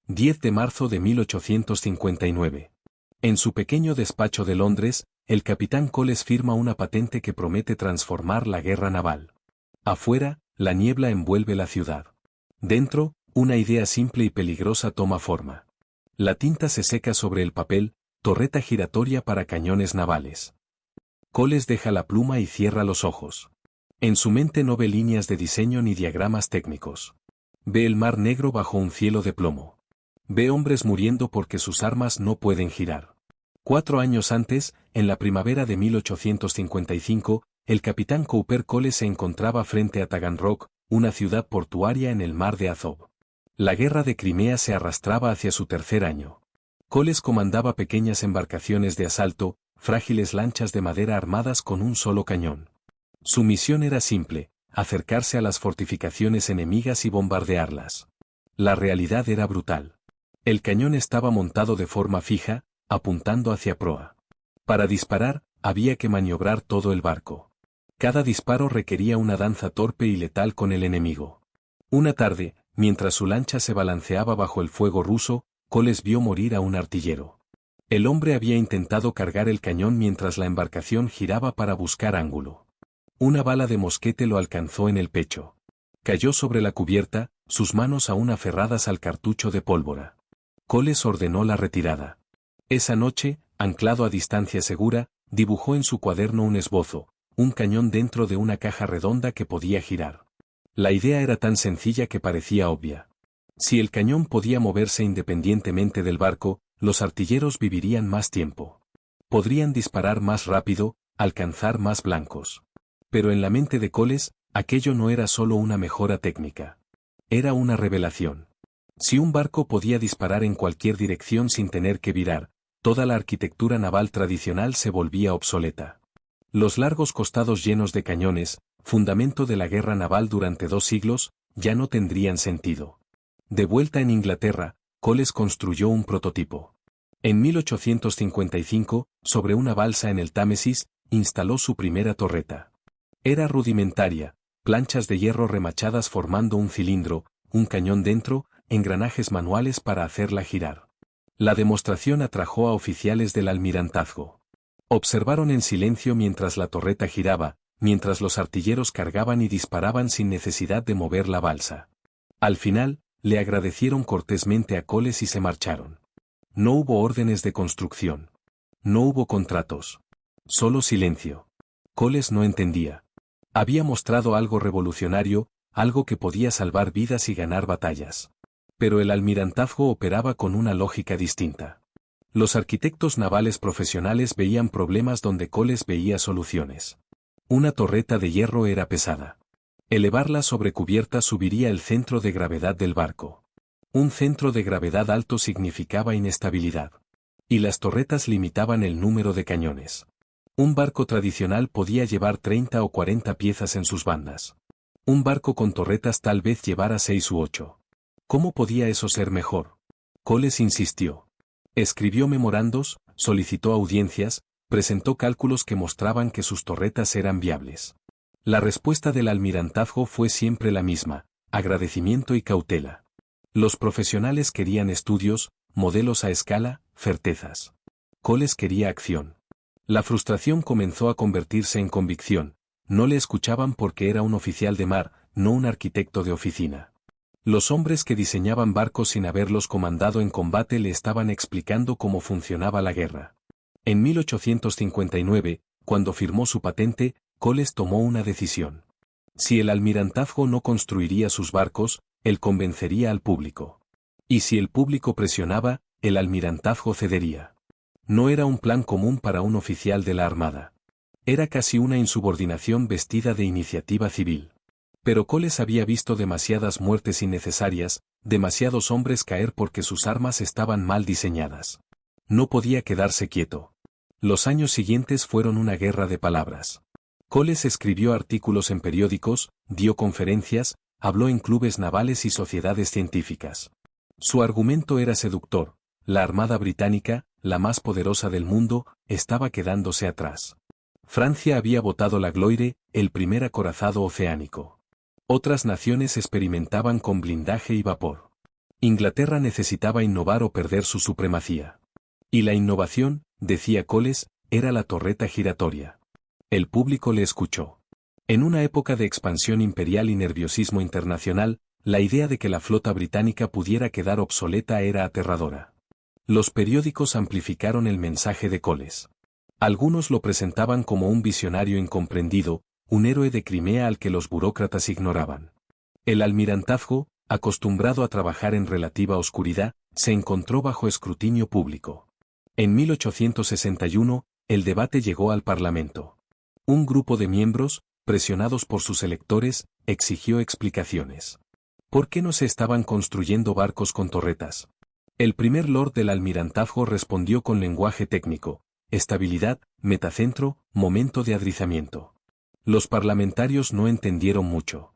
10 de marzo de 1859. En su pequeño despacho de Londres, el capitán Coles firma una patente que promete transformar la guerra naval. Afuera, la niebla envuelve la ciudad. Dentro, una idea simple y peligrosa toma forma. La tinta se seca sobre el papel, torreta giratoria para cañones navales. Coles deja la pluma y cierra los ojos. En su mente no ve líneas de diseño ni diagramas técnicos. Ve el mar negro bajo un cielo de plomo. Ve hombres muriendo porque sus armas no pueden girar. 4 años antes, en la primavera de 1855, el capitán Cooper Coles se encontraba frente a Taganrog, una ciudad portuaria en el mar de Azov. La guerra de Crimea se arrastraba hacia su tercer año. Coles comandaba pequeñas embarcaciones de asalto, frágiles lanchas de madera armadas con un solo cañón. Su misión era simple: acercarse a las fortificaciones enemigas y bombardearlas. La realidad era brutal. El cañón estaba montado de forma fija, apuntando hacia proa. Para disparar, había que maniobrar todo el barco. Cada disparo requería una danza torpe y letal con el enemigo. Una tarde, mientras su lancha se balanceaba bajo el fuego ruso, Coles vio morir a un artillero. El hombre había intentado cargar el cañón mientras la embarcación giraba para buscar ángulo. Una bala de mosquete lo alcanzó en el pecho. Cayó sobre la cubierta, sus manos aún aferradas al cartucho de pólvora. Coles ordenó la retirada. Esa noche, anclado a distancia segura, dibujó en su cuaderno un esbozo, un cañón dentro de una caja redonda que podía girar. La idea era tan sencilla que parecía obvia. Si el cañón podía moverse independientemente del barco, los artilleros vivirían más tiempo. Podrían disparar más rápido, alcanzar más blancos. Pero en la mente de Coles, aquello no era solo una mejora técnica. Era una revelación. Si un barco podía disparar en cualquier dirección sin tener que virar, toda la arquitectura naval tradicional se volvía obsoleta. Los largos costados llenos de cañones, fundamento de la guerra naval durante 2 siglos, ya no tendrían sentido. De vuelta en Inglaterra, Coles construyó un prototipo. En 1855, sobre una balsa en el Támesis, instaló su primera torreta. Era rudimentaria, planchas de hierro remachadas formando un cilindro, un cañón dentro, engranajes manuales para hacerla girar. La demostración atrajo a oficiales del almirantazgo. Observaron en silencio mientras la torreta giraba, mientras los artilleros cargaban y disparaban sin necesidad de mover la balsa. Al final, le agradecieron cortésmente a Coles y se marcharon. No hubo órdenes de construcción. No hubo contratos. Solo silencio. Coles no entendía. Había mostrado algo revolucionario, algo que podía salvar vidas y ganar batallas. Pero el almirantazgo operaba con una lógica distinta. Los arquitectos navales profesionales veían problemas donde Coles veía soluciones. Una torreta de hierro era pesada. Elevarla sobre cubierta subiría el centro de gravedad del barco. Un centro de gravedad alto significaba inestabilidad. Y las torretas limitaban el número de cañones. Un barco tradicional podía llevar 30 o 40 piezas en sus bandas. Un barco con torretas tal vez llevara 6 u 8. ¿Cómo podía eso ser mejor? Coles insistió. Escribió memorandos, solicitó audiencias, presentó cálculos que mostraban que sus torretas eran viables. La respuesta del almirantazgo fue siempre la misma: agradecimiento y cautela. Los profesionales querían estudios, modelos a escala, certezas. Coles quería acción. La frustración comenzó a convertirse en convicción. No le escuchaban porque era un oficial de mar, no un arquitecto de oficina. Los hombres que diseñaban barcos sin haberlos comandado en combate le estaban explicando cómo funcionaba la guerra. En 1859, cuando firmó su patente, Coles tomó una decisión. Si el almirantazgo no construiría sus barcos, él convencería al público. Y si el público presionaba, el almirantazgo cedería. No era un plan común para un oficial de la Armada. Era casi una insubordinación vestida de iniciativa civil. Pero Coles había visto demasiadas muertes innecesarias, demasiados hombres caer porque sus armas estaban mal diseñadas. No podía quedarse quieto. Los años siguientes fueron una guerra de palabras. Coles escribió artículos en periódicos, dio conferencias, habló en clubes navales y sociedades científicas. Su argumento era seductor: la Armada Británica, la más poderosa del mundo, estaba quedándose atrás. Francia había botado la Gloire, el primer acorazado oceánico. Otras naciones experimentaban con blindaje y vapor. Inglaterra necesitaba innovar o perder su supremacía. Y la innovación, decía Coles, era la torreta giratoria. El público le escuchó. En una época de expansión imperial y nerviosismo internacional, la idea de que la flota británica pudiera quedar obsoleta era aterradora. Los periódicos amplificaron el mensaje de Coles. Algunos lo presentaban como un visionario incomprendido, un héroe de Crimea al que los burócratas ignoraban. El almirantazgo, acostumbrado a trabajar en relativa oscuridad, se encontró bajo escrutinio público. En 1861, el debate llegó al Parlamento. Un grupo de miembros, presionados por sus electores, exigió explicaciones. ¿Por qué no se estaban construyendo barcos con torretas? El primer lord del almirantazgo respondió con lenguaje técnico: estabilidad, metacentro, momento de adrizamiento. Los parlamentarios no entendieron mucho.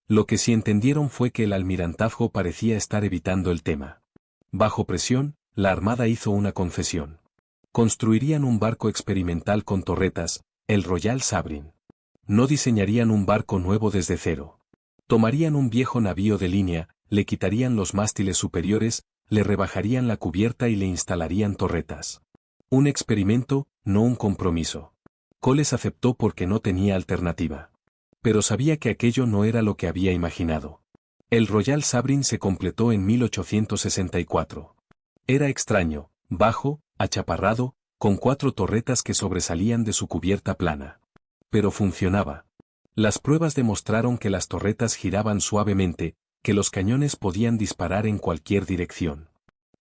Lo que sí entendieron fue que el almirantazgo parecía estar evitando el tema. Bajo presión, la Armada hizo una concesión. Construirían un barco experimental con torretas, el Royal Sabrin. No diseñarían un barco nuevo desde cero. Tomarían un viejo navío de línea, le quitarían los mástiles superiores, le rebajarían la cubierta y le instalarían torretas. Un experimento, no un compromiso. Coles aceptó porque no tenía alternativa. Pero sabía que aquello no era lo que había imaginado. El Royal Sabrin se completó en 1864. Era extraño, bajo, achaparrado, con 4 torretas que sobresalían de su cubierta plana. Pero funcionaba. Las pruebas demostraron que las torretas giraban suavemente, que los cañones podían disparar en cualquier dirección.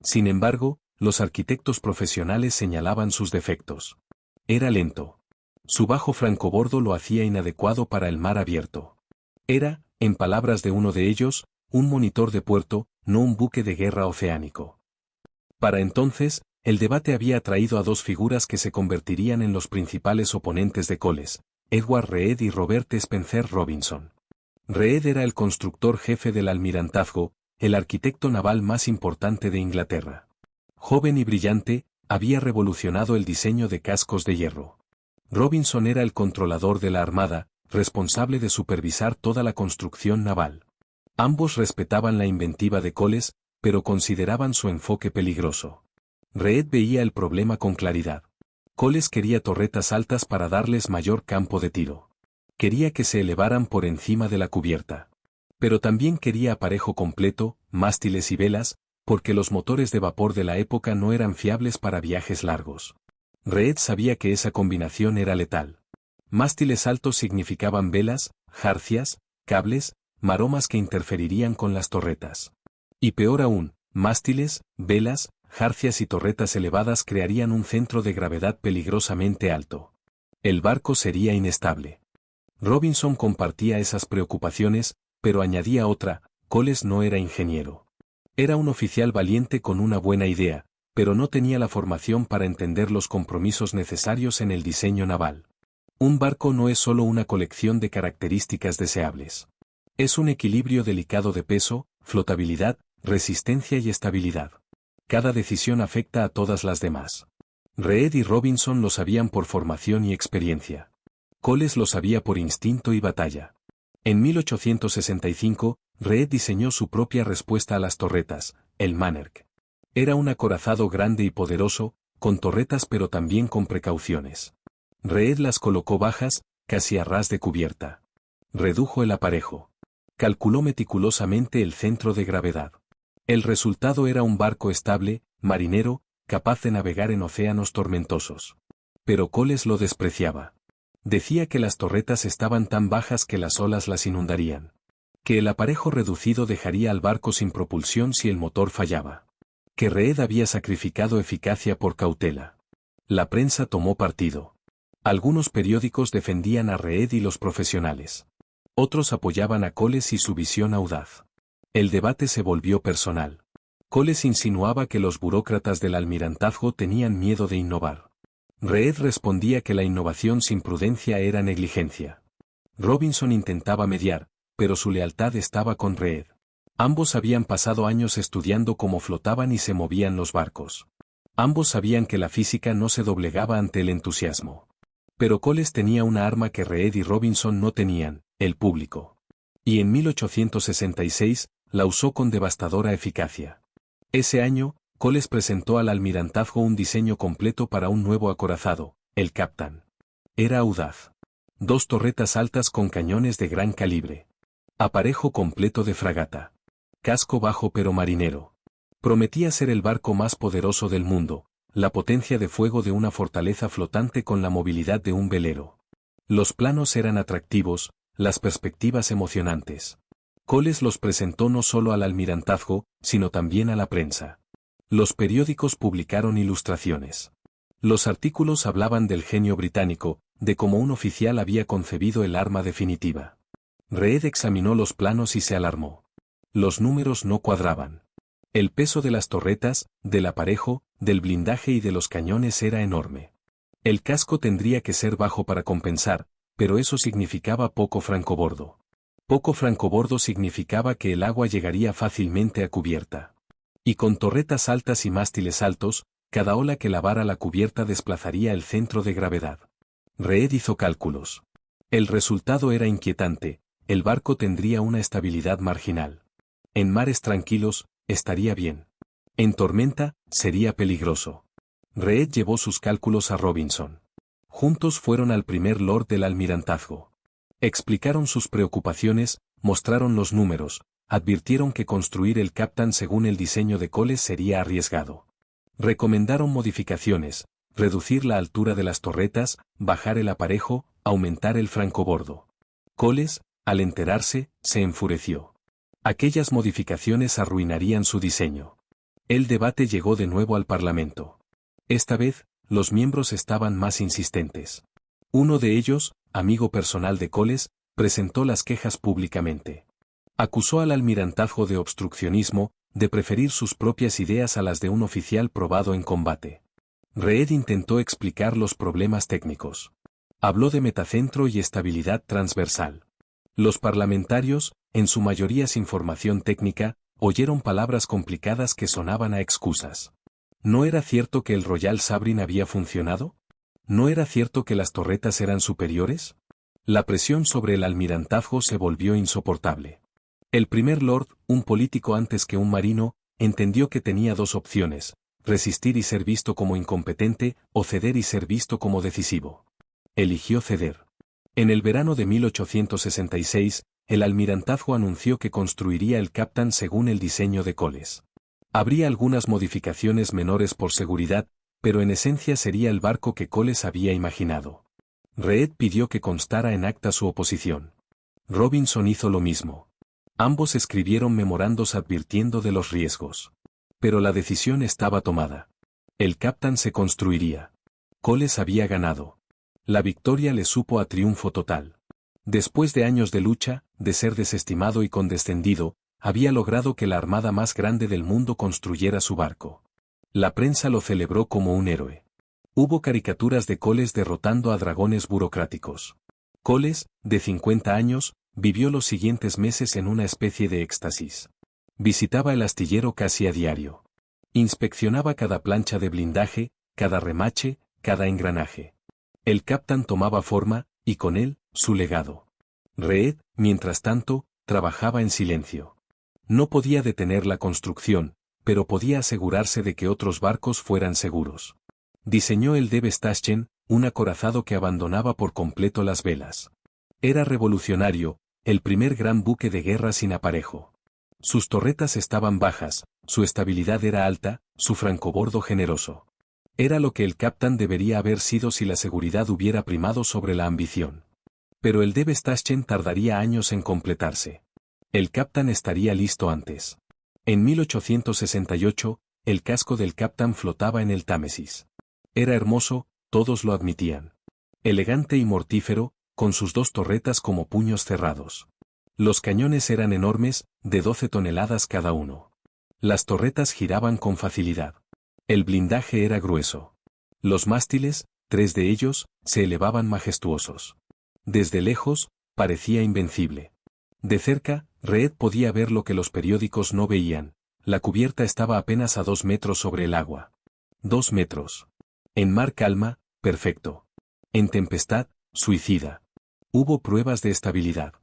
Sin embargo, los arquitectos profesionales señalaban sus defectos. Era lento. Su bajo francobordo lo hacía inadecuado para el mar abierto. Era, en palabras de uno de ellos, un monitor de puerto, no un buque de guerra oceánico. Para entonces, el debate había atraído a 2 figuras que se convertirían en los principales oponentes de Coles: Edward Reed y Robert Spencer Robinson. Reed era el constructor jefe del almirantazgo, el arquitecto naval más importante de Inglaterra. Joven y brillante, había revolucionado el diseño de cascos de hierro. Robinson era el controlador de la Armada, responsable de supervisar toda la construcción naval. Ambos respetaban la inventiva de Coles, pero consideraban su enfoque peligroso. Reed veía el problema con claridad. Coles quería torretas altas para darles mayor campo de tiro. Quería que se elevaran por encima de la cubierta. Pero también quería aparejo completo, mástiles y velas, porque los motores de vapor de la época no eran fiables para viajes largos. Reed sabía que esa combinación era letal. Mástiles altos significaban velas, jarcias, cables, maromas que interferirían con las torretas. Y peor aún, mástiles, velas, jarcias y torretas elevadas crearían un centro de gravedad peligrosamente alto. El barco sería inestable. Robinson compartía esas preocupaciones, pero añadía otra: Coles no era ingeniero. Era un oficial valiente con una buena idea, pero no tenía la formación para entender los compromisos necesarios en el diseño naval. Un barco no es solo una colección de características deseables. Es un equilibrio delicado de peso, flotabilidad, resistencia y estabilidad. Cada decisión afecta a todas las demás. Reed y Robinson lo sabían por formación y experiencia. Coles lo sabía por instinto y batalla. En 1865, Reed diseñó su propia respuesta a las torretas, el Mannerk. Era un acorazado grande y poderoso, con torretas pero también con precauciones. Reed las colocó bajas, casi a ras de cubierta. Redujo el aparejo. Calculó meticulosamente el centro de gravedad. El resultado era un barco estable, marinero, capaz de navegar en océanos tormentosos. Pero Coles lo despreciaba. Decía que las torretas estaban tan bajas que las olas las inundarían. Que el aparejo reducido dejaría al barco sin propulsión si el motor fallaba. Que Reed había sacrificado eficacia por cautela. La prensa tomó partido. Algunos periódicos defendían a Reed y los profesionales. Otros apoyaban a Coles y su visión audaz. El debate se volvió personal. Coles insinuaba que los burócratas del almirantazgo tenían miedo de innovar. Reed respondía que la innovación sin prudencia era negligencia. Robinson intentaba mediar, pero su lealtad estaba con Reed. Ambos habían pasado años estudiando cómo flotaban y se movían los barcos. Ambos sabían que la física no se doblegaba ante el entusiasmo. Pero Coles tenía una arma que Reed y Robinson no tenían: el público. Y en 1866, la usó con devastadora eficacia. Ese año, Coles presentó al almirantazgo un diseño completo para un nuevo acorazado, el Captain. Era audaz. 2 torretas altas con cañones de gran calibre. Aparejo completo de fragata. Casco bajo pero marinero. Prometía ser el barco más poderoso del mundo, la potencia de fuego de una fortaleza flotante con la movilidad de un velero. Los planos eran atractivos, las perspectivas emocionantes. Coles los presentó no solo al almirantazgo, sino también a la prensa. Los periódicos publicaron ilustraciones. Los artículos hablaban del genio británico, de cómo un oficial había concebido el arma definitiva. Reed examinó los planos y se alarmó. Los números no cuadraban. El peso de las torretas, del aparejo, del blindaje y de los cañones era enorme. El casco tendría que ser bajo para compensar, pero eso significaba poco francobordo. Poco francobordo significaba que el agua llegaría fácilmente a cubierta. Y con torretas altas y mástiles altos, cada ola que lavara la cubierta desplazaría el centro de gravedad. Reed hizo cálculos. El resultado era inquietante, el barco tendría una estabilidad marginal. En mares tranquilos, estaría bien. En tormenta, sería peligroso. Reed llevó sus cálculos a Robinson. Juntos fueron al primer lord del almirantazgo. Explicaron sus preocupaciones, mostraron los números, advirtieron que construir el Captain según el diseño de Coles sería arriesgado. Recomendaron modificaciones, reducir la altura de las torretas, bajar el aparejo, aumentar el francobordo. Coles, al enterarse, se enfureció. Aquellas modificaciones arruinarían su diseño. El debate llegó de nuevo al Parlamento. Esta vez, los miembros estaban más insistentes. Uno de ellos, amigo personal de Coles, presentó las quejas públicamente. Acusó al almirantazgo de obstruccionismo, de preferir sus propias ideas a las de un oficial probado en combate. Reed intentó explicar los problemas técnicos. Habló de metacentro y estabilidad transversal. Los parlamentarios, en su mayoría sin formación técnica, oyeron palabras complicadas que sonaban a excusas. ¿No era cierto que el Royal Sovereign había funcionado? ¿No era cierto que las torretas eran superiores? La presión sobre el almirantazgo se volvió insoportable. El primer lord, un político antes que un marino, entendió que tenía 2 opciones: resistir y ser visto como incompetente, o ceder y ser visto como decisivo. Eligió ceder. En el verano de 1866, el almirantazgo anunció que construiría el Captain según el diseño de Coles. Habría algunas modificaciones menores por seguridad, pero en esencia sería el barco que Coles había imaginado. Reed pidió que constara en acta su oposición. Robinson hizo lo mismo. Ambos escribieron memorandos advirtiendo de los riesgos. Pero la decisión estaba tomada. El Captain se construiría. Coles había ganado. La victoria le supo a triunfo total. Después de años de lucha, de ser desestimado y condescendido, había logrado que la armada más grande del mundo construyera su barco. La prensa lo celebró como un héroe. Hubo caricaturas de Coles derrotando a dragones burocráticos. Coles, de 50 años, vivió los siguientes meses en una especie de éxtasis. Visitaba el astillero casi a diario. Inspeccionaba cada plancha de blindaje, cada remache, cada engranaje. El Captain tomaba forma, y con él, su legado. Reed, mientras tanto, trabajaba en silencio. No podía detener la construcción, pero podía asegurarse de que otros barcos fueran seguros. Diseñó el Deve Staschen, un acorazado que abandonaba por completo las velas. Era revolucionario, el primer gran buque de guerra sin aparejo. Sus torretas estaban bajas, su estabilidad era alta, su francobordo generoso. Era lo que el Captain debería haber sido si la seguridad hubiera primado sobre la ambición. Pero el Deve Staschen tardaría años en completarse. El Captain estaría listo antes. En 1868, el casco del Captain flotaba en el Támesis. Era hermoso, todos lo admitían. Elegante y mortífero, con sus 2 torretas como puños cerrados. Los cañones eran enormes, de 12 toneladas cada uno. Las torretas giraban con facilidad. El blindaje era grueso. Los mástiles, 3 de ellos, se elevaban majestuosos. Desde lejos, parecía invencible. De cerca, Reed podía ver lo que los periódicos no veían: la cubierta estaba apenas a 2 metros sobre el agua. 2 metros. En mar calma, perfecto. En tempestad, suicida. Hubo pruebas de estabilidad.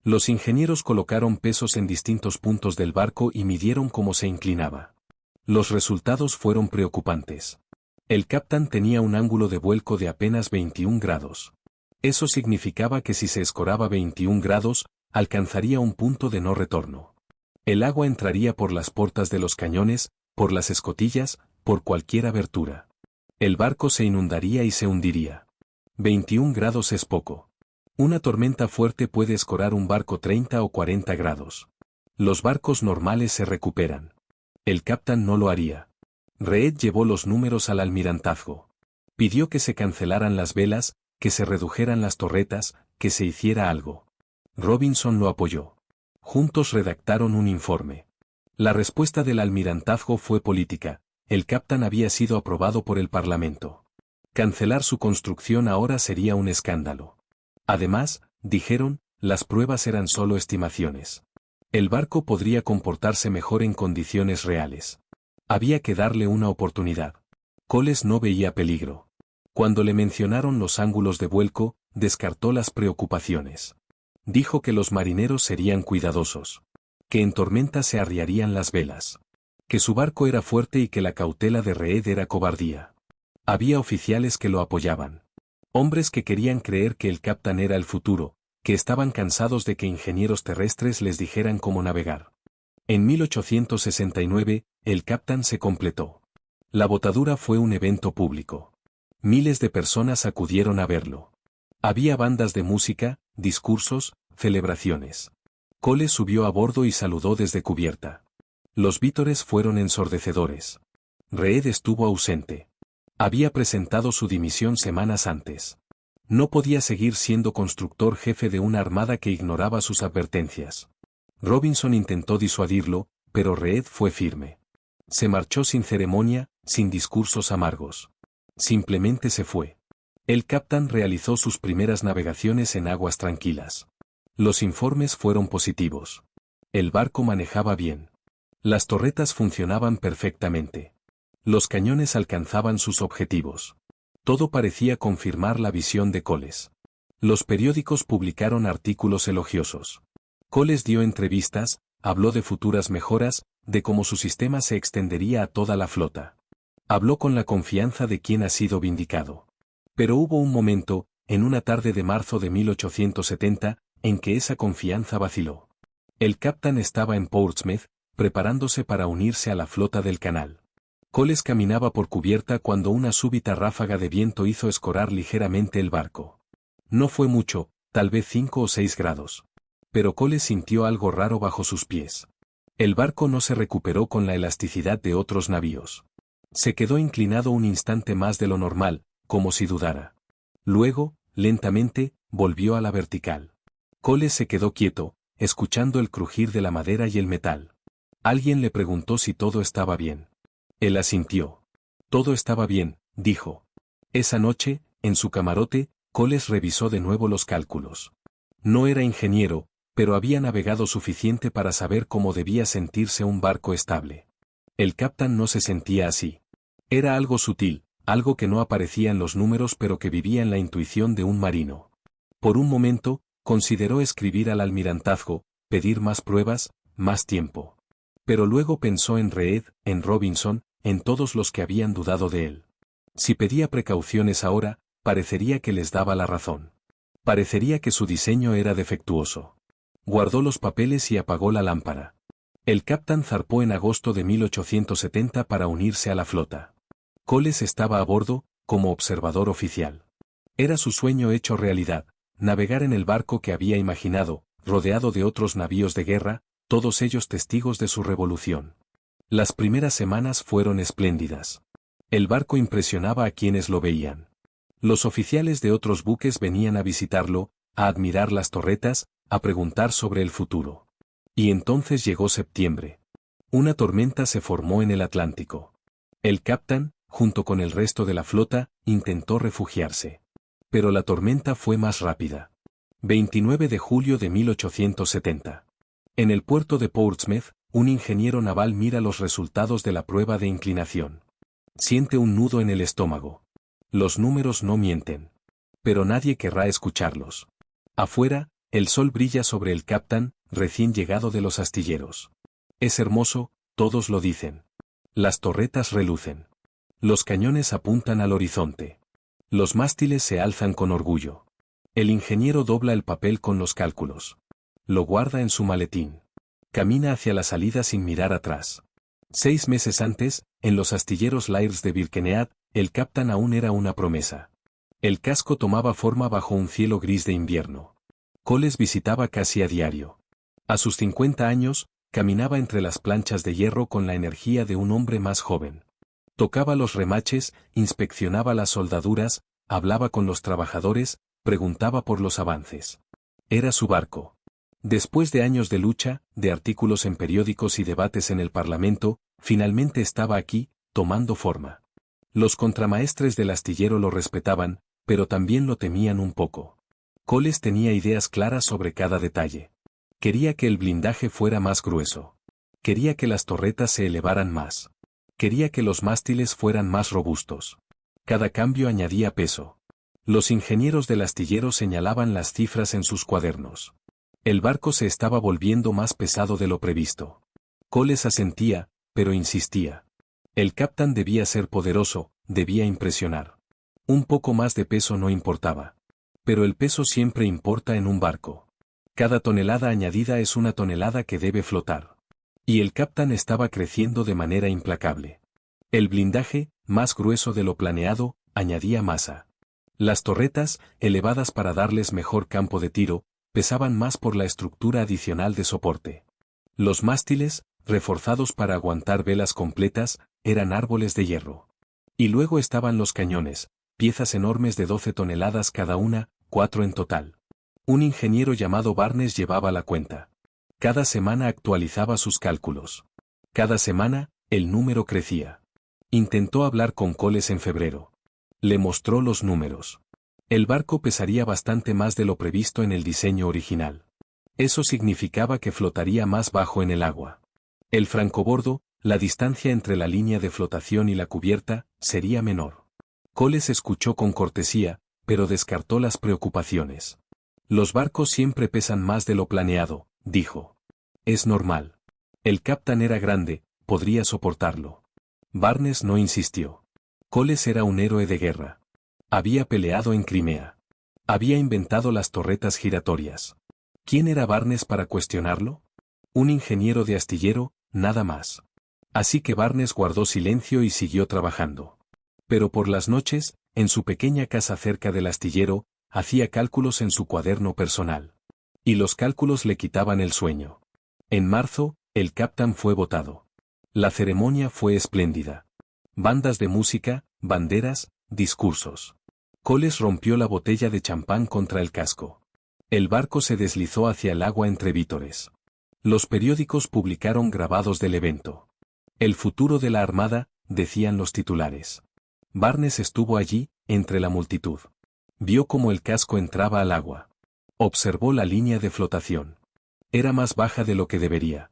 Los ingenieros colocaron pesos en distintos puntos del barco y midieron cómo se inclinaba. Los resultados fueron preocupantes. El capitán tenía un ángulo de vuelco de apenas 21 grados. Eso significaba que si se escoraba 21 grados, alcanzaría un punto de no retorno. El agua entraría por las portas de los cañones, por las escotillas, por cualquier abertura. El barco se inundaría y se hundiría. 21 grados es poco. Una tormenta fuerte puede escorar un barco 30 o 40 grados. Los barcos normales se recuperan. El capitán no lo haría. Reed llevó los números al almirantazgo. Pidió que se cancelaran las velas, que se redujeran las torretas, que se hiciera algo. Robinson lo apoyó. Juntos redactaron un informe. La respuesta del almirantazgo fue política. El capitán había sido aprobado por el Parlamento. Cancelar su construcción ahora sería un escándalo. Además, dijeron, las pruebas eran solo estimaciones. El barco podría comportarse mejor en condiciones reales. Había que darle una oportunidad. Coles no veía peligro. Cuando le mencionaron los ángulos de vuelco, descartó las preocupaciones. Dijo que los marineros serían cuidadosos. Que en tormenta se arriarían las velas. Que su barco era fuerte y que la cautela de Reed era cobardía. Había oficiales que lo apoyaban. Hombres que querían creer que el capitán era el futuro, que estaban cansados de que ingenieros terrestres les dijeran cómo navegar. En 1869, el capitán se completó. La botadura fue un evento público. Miles de personas acudieron a verlo. Había bandas de música, discursos, celebraciones. Coles subió a bordo y saludó desde cubierta. Los vítores fueron ensordecedores. Reed estuvo ausente. Había presentado su dimisión semanas antes. No podía seguir siendo constructor jefe de una armada que ignoraba sus advertencias. Robinson intentó disuadirlo, pero Reed fue firme. Se marchó sin ceremonia, sin discursos amargos. Simplemente se fue. El capitán realizó sus primeras navegaciones en aguas tranquilas. Los informes fueron positivos. El barco manejaba bien. Las torretas funcionaban perfectamente. Los cañones alcanzaban sus objetivos. Todo parecía confirmar la visión de Coles. Los periódicos publicaron artículos elogiosos. Coles dio entrevistas, habló de futuras mejoras, de cómo su sistema se extendería a toda la flota. Habló con la confianza de quien ha sido vindicado. Pero hubo un momento, en una tarde de marzo de 1870, en que esa confianza vaciló. El capitán estaba en Portsmouth, preparándose para unirse a la flota del canal. Coles caminaba por cubierta cuando una súbita ráfaga de viento hizo escorar ligeramente el barco. No fue mucho, tal vez 5 o 6 grados. Pero Coles sintió algo raro bajo sus pies. El barco no se recuperó con la elasticidad de otros navíos. Se quedó inclinado un instante más de lo normal, como si dudara. Luego, lentamente, volvió a la vertical. Coles se quedó quieto, escuchando el crujir de la madera y el metal. Alguien le preguntó si todo estaba bien. Él asintió. Todo estaba bien, dijo. Esa noche, en su camarote, Coles revisó de nuevo los cálculos. No era ingeniero, pero había navegado suficiente para saber cómo debía sentirse un barco estable. El capitán no se sentía así. Era algo sutil, algo que no aparecía en los números pero que vivía en la intuición de un marino. Por un momento, consideró escribir al almirantazgo, pedir más pruebas, más tiempo. Pero luego pensó en Reed, en Robinson, en todos los que habían dudado de él. Si pedía precauciones ahora, parecería que les daba la razón. Parecería que su diseño era defectuoso. Guardó los papeles y apagó la lámpara. El capitán zarpó en agosto de 1870 para unirse a la flota. Coles estaba a bordo, como observador oficial. Era su sueño hecho realidad, navegar en el barco que había imaginado, rodeado de otros navíos de guerra, todos ellos testigos de su revolución. Las primeras semanas fueron espléndidas. El barco impresionaba a quienes lo veían. Los oficiales de otros buques venían a visitarlo, a admirar las torretas, a preguntar sobre el futuro. Y entonces llegó septiembre. Una tormenta se formó en el Atlántico. El capitán, junto con el resto de la flota, intentó refugiarse. Pero la tormenta fue más rápida. 29 de julio de 1870. En el puerto de Portsmouth, un ingeniero naval mira los resultados de la prueba de inclinación. Siente un nudo en el estómago. Los números no mienten. Pero nadie querrá escucharlos. Afuera, el sol brilla sobre el capitán, recién llegado de los astilleros. Es hermoso, todos lo dicen. Las torretas relucen. Los cañones apuntan al horizonte. Los mástiles se alzan con orgullo. El ingeniero dobla el papel con los cálculos. Lo guarda en su maletín. Camina hacia la salida sin mirar atrás. 6 meses antes, en los astilleros Lyres de Birkenhead, el capitán aún era una promesa. El casco tomaba forma bajo un cielo gris de invierno. Coles visitaba casi a diario. A sus 50 años, caminaba entre las planchas de hierro con la energía de un hombre más joven. Tocaba los remaches, inspeccionaba las soldaduras, hablaba con los trabajadores, preguntaba por los avances. Era su barco. Después de años de lucha, de artículos en periódicos y debates en el Parlamento, finalmente estaba aquí, tomando forma. Los contramaestres del astillero lo respetaban, pero también lo temían un poco. Coles tenía ideas claras sobre cada detalle. Quería que el blindaje fuera más grueso. Quería que las torretas se elevaran más. Quería que los mástiles fueran más robustos. Cada cambio añadía peso. Los ingenieros del astillero señalaban las cifras en sus cuadernos. El barco se estaba volviendo más pesado de lo previsto. Coles asentía, pero insistía. El capitán debía ser poderoso, debía impresionar. Un poco más de peso no importaba. Pero el peso siempre importa en un barco. Cada tonelada añadida es una tonelada que debe flotar. Y el capitán estaba creciendo de manera implacable. El blindaje, más grueso de lo planeado, añadía masa. Las torretas, elevadas para darles mejor campo de tiro, pesaban más por la estructura adicional de soporte. Los mástiles, reforzados para aguantar velas completas, eran árboles de hierro. Y luego estaban los cañones, piezas enormes de 12 toneladas cada una, 4 en total. Un ingeniero llamado Barnes llevaba la cuenta. Cada semana actualizaba sus cálculos. Cada semana, el número crecía. Intentó hablar con Coles en febrero. Le mostró los números. El barco pesaría bastante más de lo previsto en el diseño original. Eso significaba que flotaría más bajo en el agua. El francobordo, la distancia entre la línea de flotación y la cubierta, sería menor. Coles escuchó con cortesía, pero descartó las preocupaciones. Los barcos siempre pesan más de lo planeado, dijo. Es normal. El capitán era grande, podría soportarlo. Barnes no insistió. Coles era un héroe de guerra. Había peleado en Crimea. Había inventado las torretas giratorias. ¿Quién era Barnes para cuestionarlo? Un ingeniero de astillero, nada más. Así que Barnes guardó silencio y siguió trabajando. Pero por las noches, en su pequeña casa cerca del astillero, hacía cálculos en su cuaderno personal. Y los cálculos le quitaban el sueño. En marzo, el capitán fue votado. La ceremonia fue espléndida. Bandas de música, banderas, discursos. Coles rompió la botella de champán contra el casco. El barco se deslizó hacia el agua entre vítores. Los periódicos publicaron grabados del evento. El futuro de la Armada, decían los titulares. Barnes estuvo allí, entre la multitud. Vio cómo el casco entraba al agua. Observó la línea de flotación. Era más baja de lo que debería.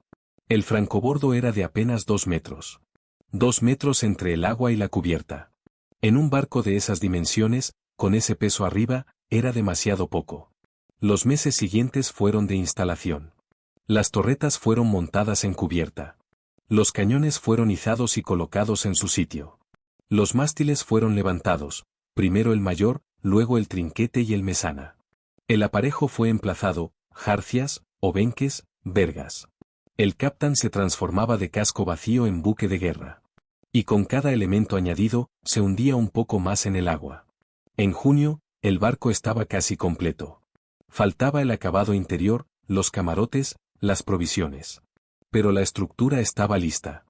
El francobordo era de apenas 2 metros. 2 metros entre el agua y la cubierta. En un barco de esas dimensiones, con ese peso arriba, era demasiado poco. Los meses siguientes fueron de instalación. Las torretas fueron montadas en cubierta. Los cañones fueron izados y colocados en su sitio. Los mástiles fueron levantados, primero el mayor, luego el trinquete y el mesana. El aparejo fue emplazado, jarcias, obenques, vergas. El capitán se transformaba de casco vacío en buque de guerra. Y con cada elemento añadido, se hundía un poco más en el agua. En junio, el barco estaba casi completo. Faltaba el acabado interior, los camarotes, las provisiones. Pero la estructura estaba lista.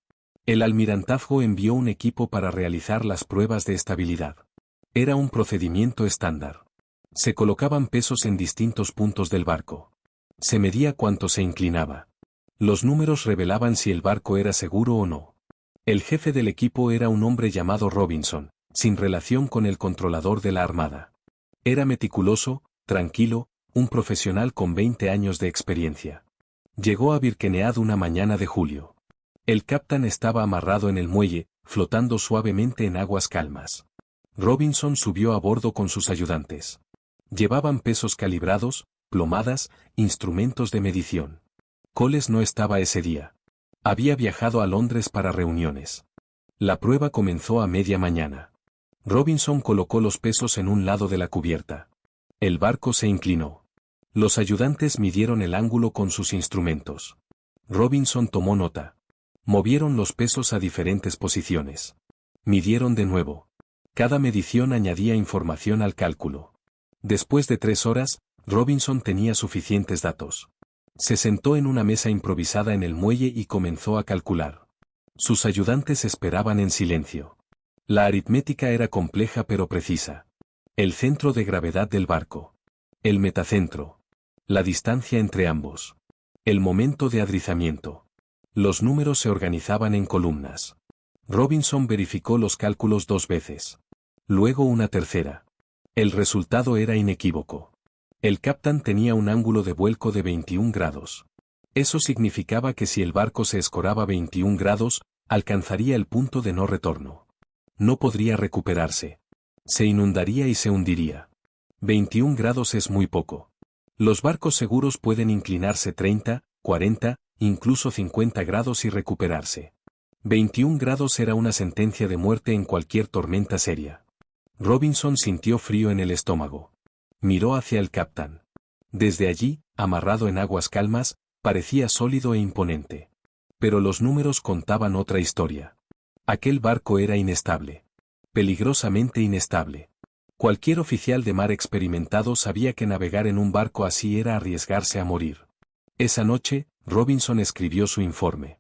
El almirantazgo envió un equipo para realizar las pruebas de estabilidad. Era un procedimiento estándar. Se colocaban pesos en distintos puntos del barco. Se medía cuánto se inclinaba. Los números revelaban si el barco era seguro o no. El jefe del equipo era un hombre llamado Robinson, sin relación con el controlador de la Armada. Era meticuloso, tranquilo, un profesional con 20 años de experiencia. Llegó a Birkenhead una mañana de julio. El capitán estaba amarrado en el muelle, flotando suavemente en aguas calmas. Robinson subió a bordo con sus ayudantes. Llevaban pesos calibrados, plomadas, instrumentos de medición. Coles no estaba ese día. Había viajado a Londres para reuniones. La prueba comenzó a media mañana. Robinson colocó los pesos en un lado de la cubierta. El barco se inclinó. Los ayudantes midieron el ángulo con sus instrumentos. Robinson tomó nota. Movieron los pesos a diferentes posiciones. Midieron de nuevo. Cada medición añadía información al cálculo. Después de 3 horas, Robinson tenía suficientes datos. Se sentó en una mesa improvisada en el muelle y comenzó a calcular. Sus ayudantes esperaban en silencio. La aritmética era compleja pero precisa. El centro de gravedad del barco. El metacentro. La distancia entre ambos. El momento de adrizamiento. Los números se organizaban en columnas. Robinson verificó los cálculos 2 veces. Luego una tercera. El resultado era inequívoco. El capitán tenía un ángulo de vuelco de 21 grados. Eso significaba que si el barco se escoraba 21 grados, alcanzaría el punto de no retorno. No podría recuperarse. Se inundaría y se hundiría. 21 grados es muy poco. Los barcos seguros pueden inclinarse 30, 40, incluso 50 grados y recuperarse. 21 grados era una sentencia de muerte en cualquier tormenta seria. Robinson sintió frío en el estómago. Miró hacia el capitán. Desde allí, amarrado en aguas calmas, parecía sólido e imponente. Pero los números contaban otra historia. Aquel barco era inestable. Peligrosamente inestable. Cualquier oficial de mar experimentado sabía que navegar en un barco así era arriesgarse a morir. Esa noche, Robinson escribió su informe.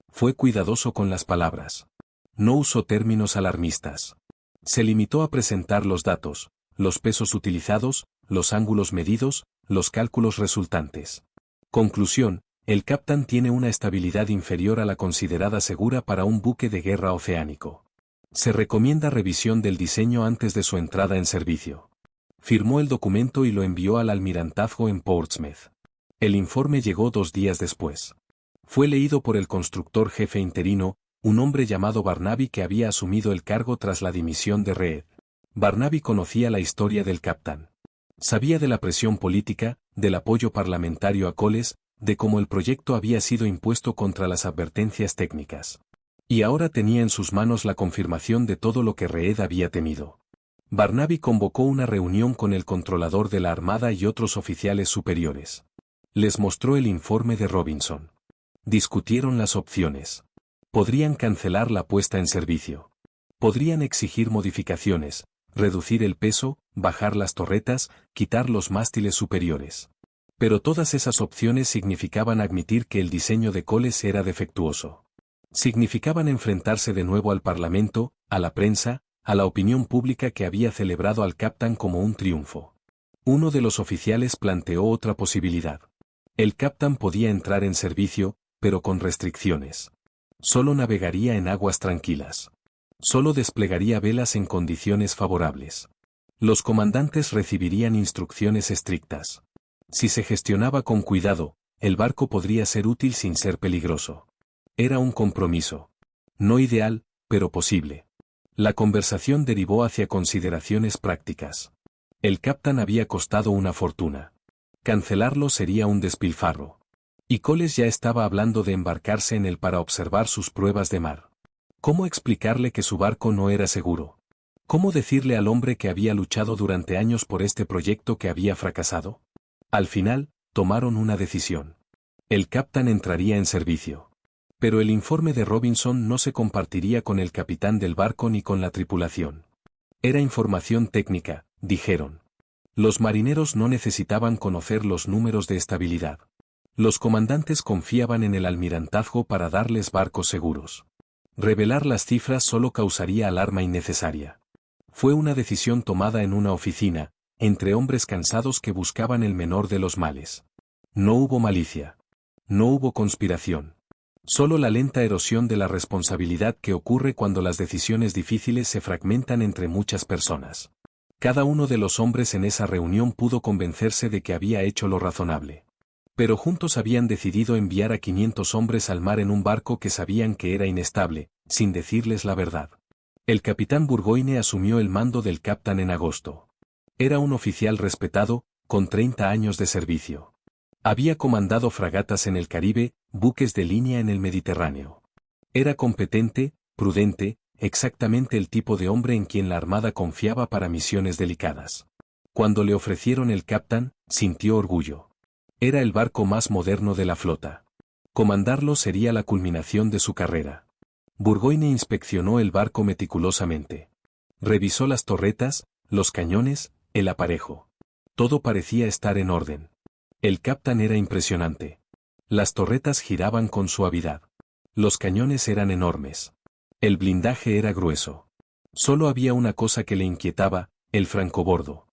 Fue cuidadoso con las palabras. No usó términos alarmistas. Se limitó a presentar los datos, los pesos utilizados, los ángulos medidos, los cálculos resultantes. Conclusión: el capitán tiene una estabilidad inferior a la considerada segura para un buque de guerra oceánico. Se recomienda revisión del diseño antes de su entrada en servicio. Firmó el documento y lo envió al almirantazgo en Portsmouth. El informe llegó 2 días después. Fue leído por el constructor jefe interino, un hombre llamado Barnaby que había asumido el cargo tras la dimisión de Reed. Barnaby conocía la historia del capitán. Sabía de la presión política, del apoyo parlamentario a Coles, de cómo el proyecto había sido impuesto contra las advertencias técnicas. Y ahora tenía en sus manos la confirmación de todo lo que Reed había temido. Barnaby convocó una reunión con el controlador de la Armada y otros oficiales superiores. Les mostró el informe de Robinson. Discutieron las opciones. Podrían cancelar la puesta en servicio. Podrían exigir modificaciones, reducir el peso, bajar las torretas, quitar los mástiles superiores. Pero todas esas opciones significaban admitir que el diseño de Coles era defectuoso. Significaban enfrentarse de nuevo al Parlamento, a la prensa, a la opinión pública que había celebrado al capitán como un triunfo. Uno de los oficiales planteó otra posibilidad. El capitán podía entrar en servicio, pero con restricciones. Solo navegaría en aguas tranquilas. Solo desplegaría velas en condiciones favorables. Los comandantes recibirían instrucciones estrictas. Si se gestionaba con cuidado, el barco podría ser útil sin ser peligroso. Era un compromiso. No ideal, pero posible. La conversación derivó hacia consideraciones prácticas. El capitán había costado una fortuna. Cancelarlo sería un despilfarro. Y Coles ya estaba hablando de embarcarse en él para observar sus pruebas de mar. ¿Cómo explicarle que su barco no era seguro? ¿Cómo decirle al hombre que había luchado durante años por este proyecto que había fracasado? Al final, tomaron una decisión. El capitán entraría en servicio. Pero el informe de Robinson no se compartiría con el capitán del barco ni con la tripulación. Era información técnica, dijeron. Los marineros no necesitaban conocer los números de estabilidad. Los comandantes confiaban en el almirantazgo para darles barcos seguros. Revelar las cifras solo causaría alarma innecesaria. Fue una decisión tomada en una oficina, entre hombres cansados que buscaban el menor de los males. No hubo malicia. No hubo conspiración. Solo la lenta erosión de la responsabilidad que ocurre cuando las decisiones difíciles se fragmentan entre muchas personas. Cada uno de los hombres en esa reunión pudo convencerse de que había hecho lo razonable. Pero juntos habían decidido enviar a 500 hombres al mar en un barco que sabían que era inestable, sin decirles la verdad. El capitán Burgoyne asumió el mando del capitán en agosto. Era un oficial respetado, con 30 años de servicio. Había comandado fragatas en el Caribe, buques de línea en el Mediterráneo. Era competente, prudente, exactamente el tipo de hombre en quien la Armada confiaba para misiones delicadas. Cuando le ofrecieron el Captain, sintió orgullo. Era el barco más moderno de la flota. Comandarlo sería la culminación de su carrera. Burgoyne inspeccionó el barco meticulosamente. Revisó las torretas, los cañones, el aparejo. Todo parecía estar en orden. El Captain era impresionante. Las torretas giraban con suavidad. Los cañones eran enormes. El blindaje era grueso. Solo había una cosa que le inquietaba, el francobordo.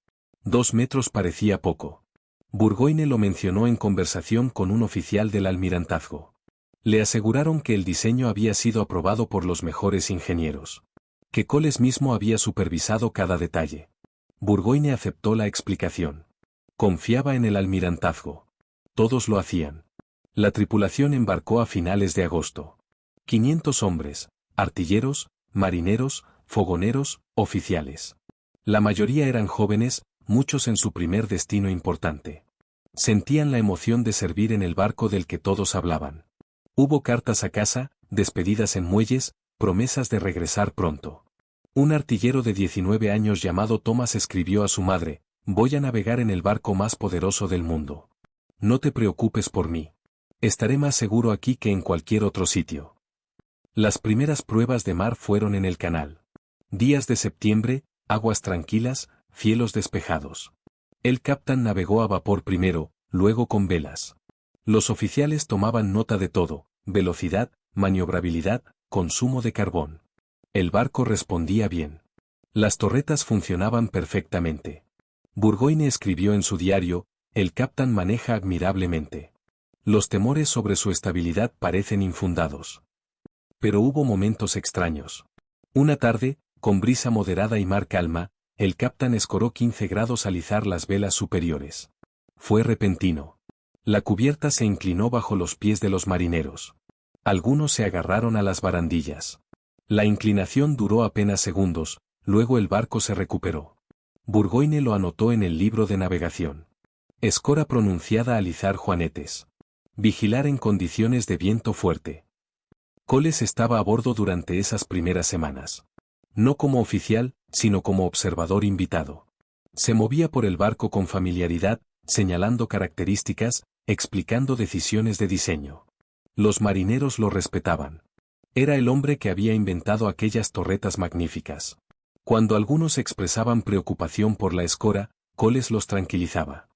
2 metros parecía poco. Burgoyne lo mencionó en conversación con un oficial del almirantazgo. Le aseguraron que el diseño había sido aprobado por los mejores ingenieros. Que Coles mismo había supervisado cada detalle. Burgoyne aceptó la explicación. Confiaba en el almirantazgo. Todos lo hacían. La tripulación embarcó a finales de agosto. 500 hombres, artilleros, marineros, fogoneros, oficiales. La mayoría eran jóvenes, muchos en su primer destino importante. Sentían la emoción de servir en el barco del que todos hablaban. Hubo cartas a casa, despedidas en muelles, promesas de regresar pronto. Un artillero de 19 años llamado Thomas escribió a su madre: «Voy a navegar en el barco más poderoso del mundo. No te preocupes por mí. Estaré más seguro aquí que en cualquier otro sitio». Las primeras pruebas de mar fueron en el canal. Días de septiembre, aguas tranquilas, cielos despejados. El Captain navegó a vapor primero, luego con velas. Los oficiales tomaban nota de todo: velocidad, maniobrabilidad, consumo de carbón. El barco respondía bien. Las torretas funcionaban perfectamente. Burgoyne escribió en su diario: «El Captain maneja admirablemente. Los temores sobre su estabilidad parecen infundados». Pero hubo momentos extraños. Una tarde, con brisa moderada y mar calma, el Captain escoró 15 grados al izar las velas superiores. Fue repentino. La cubierta se inclinó bajo los pies de los marineros. Algunos se agarraron a las barandillas. La inclinación duró apenas segundos, luego el barco se recuperó. Burgoyne lo anotó en el libro de navegación. Escora pronunciada al izar juanetes. Vigilar en condiciones de viento fuerte. Coles estaba a bordo durante esas primeras semanas. No como oficial, sino como observador invitado. Se movía por el barco con familiaridad, señalando características, explicando decisiones de diseño. Los marineros lo respetaban. Era el hombre que había inventado aquellas torretas magníficas. Cuando algunos expresaban preocupación por la escora, Coles los tranquilizaba.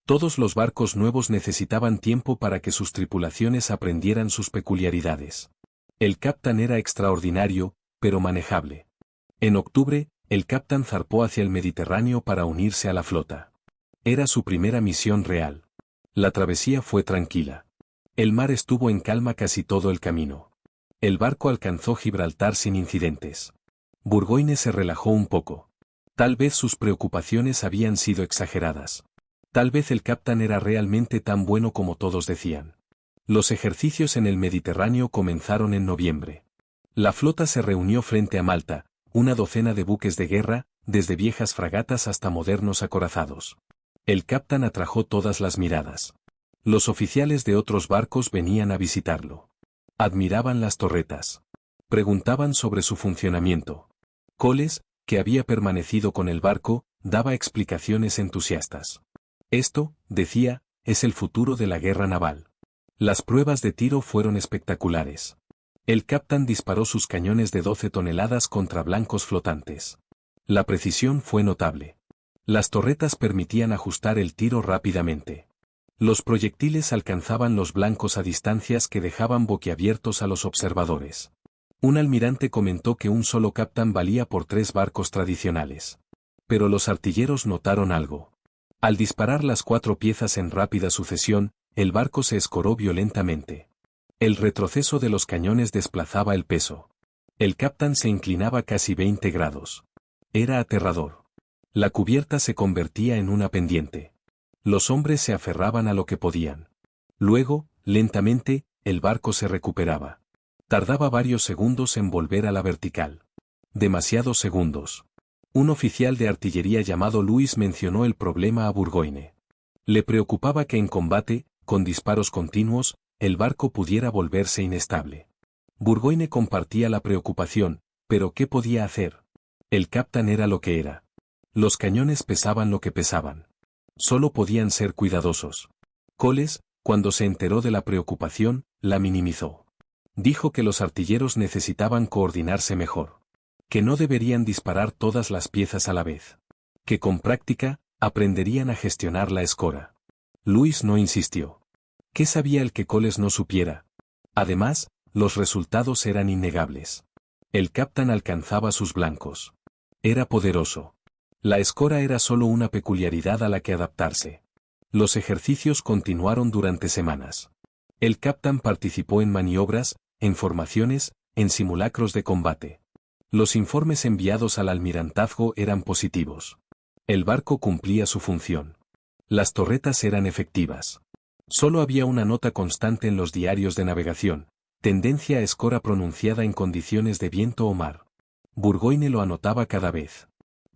Todos los barcos nuevos necesitaban tiempo para que sus tripulaciones aprendieran sus peculiaridades. El Captain era extraordinario, pero manejable. En octubre, el Captain zarpó hacia el Mediterráneo para unirse a la flota. Era su primera misión real. La travesía fue tranquila. El mar estuvo en calma casi todo el camino. El barco alcanzó Gibraltar sin incidentes. Burgoyne se relajó un poco. Tal vez sus preocupaciones habían sido exageradas. Tal vez el Captain era realmente tan bueno como todos decían. Los ejercicios en el Mediterráneo comenzaron en noviembre. La flota se reunió frente a Malta, una docena de buques de guerra, desde viejas fragatas hasta modernos acorazados. El Captain atrajo todas las miradas. Los oficiales de otros barcos venían a visitarlo. Admiraban las torretas. Preguntaban sobre su funcionamiento. Coles, que había permanecido con el barco, daba explicaciones entusiastas. Esto, decía, es el futuro de la guerra naval. Las pruebas de tiro fueron espectaculares. El Captain disparó sus cañones de 12 toneladas contra blancos flotantes. La precisión fue notable. Las torretas permitían ajustar el tiro rápidamente. Los proyectiles alcanzaban los blancos a distancias que dejaban boquiabiertos a los observadores. Un almirante comentó que un solo Captain valía por 3 barcos tradicionales. Pero los artilleros notaron algo. Al disparar las 4 piezas en rápida sucesión, el barco se escoró violentamente. El retroceso de los cañones desplazaba el peso. El Captain se inclinaba casi 20 grados. Era aterrador. La cubierta se convertía en una pendiente. Los hombres se aferraban a lo que podían. Luego, lentamente, el barco se recuperaba. Tardaba varios segundos en volver a la vertical. Demasiados segundos. Un oficial de artillería llamado Luis mencionó el problema a Burgoyne. Le preocupaba que en combate, con disparos continuos, el barco pudiera volverse inestable. Burgoyne compartía la preocupación, pero ¿qué podía hacer? El capitán era lo que era. Los cañones pesaban lo que pesaban. Solo podían ser cuidadosos. Coles, cuando se enteró de la preocupación, la minimizó. Dijo que los artilleros necesitaban coordinarse mejor. Que no deberían disparar todas las piezas a la vez. Que con práctica, aprenderían a gestionar la escora. Luis no insistió. ¿Qué sabía el que Coles no supiera? Además, los resultados eran innegables. El capitán alcanzaba sus blancos. Era poderoso. La escora era solo una peculiaridad a la que adaptarse. Los ejercicios continuaron durante semanas. El capitán participó en maniobras, en formaciones, en simulacros de combate. Los informes enviados al almirantazgo eran positivos. El barco cumplía su función. Las torretas eran efectivas. Solo había una nota constante en los diarios de navegación: tendencia a escora pronunciada en condiciones de viento o mar. Burgoyne lo anotaba cada vez.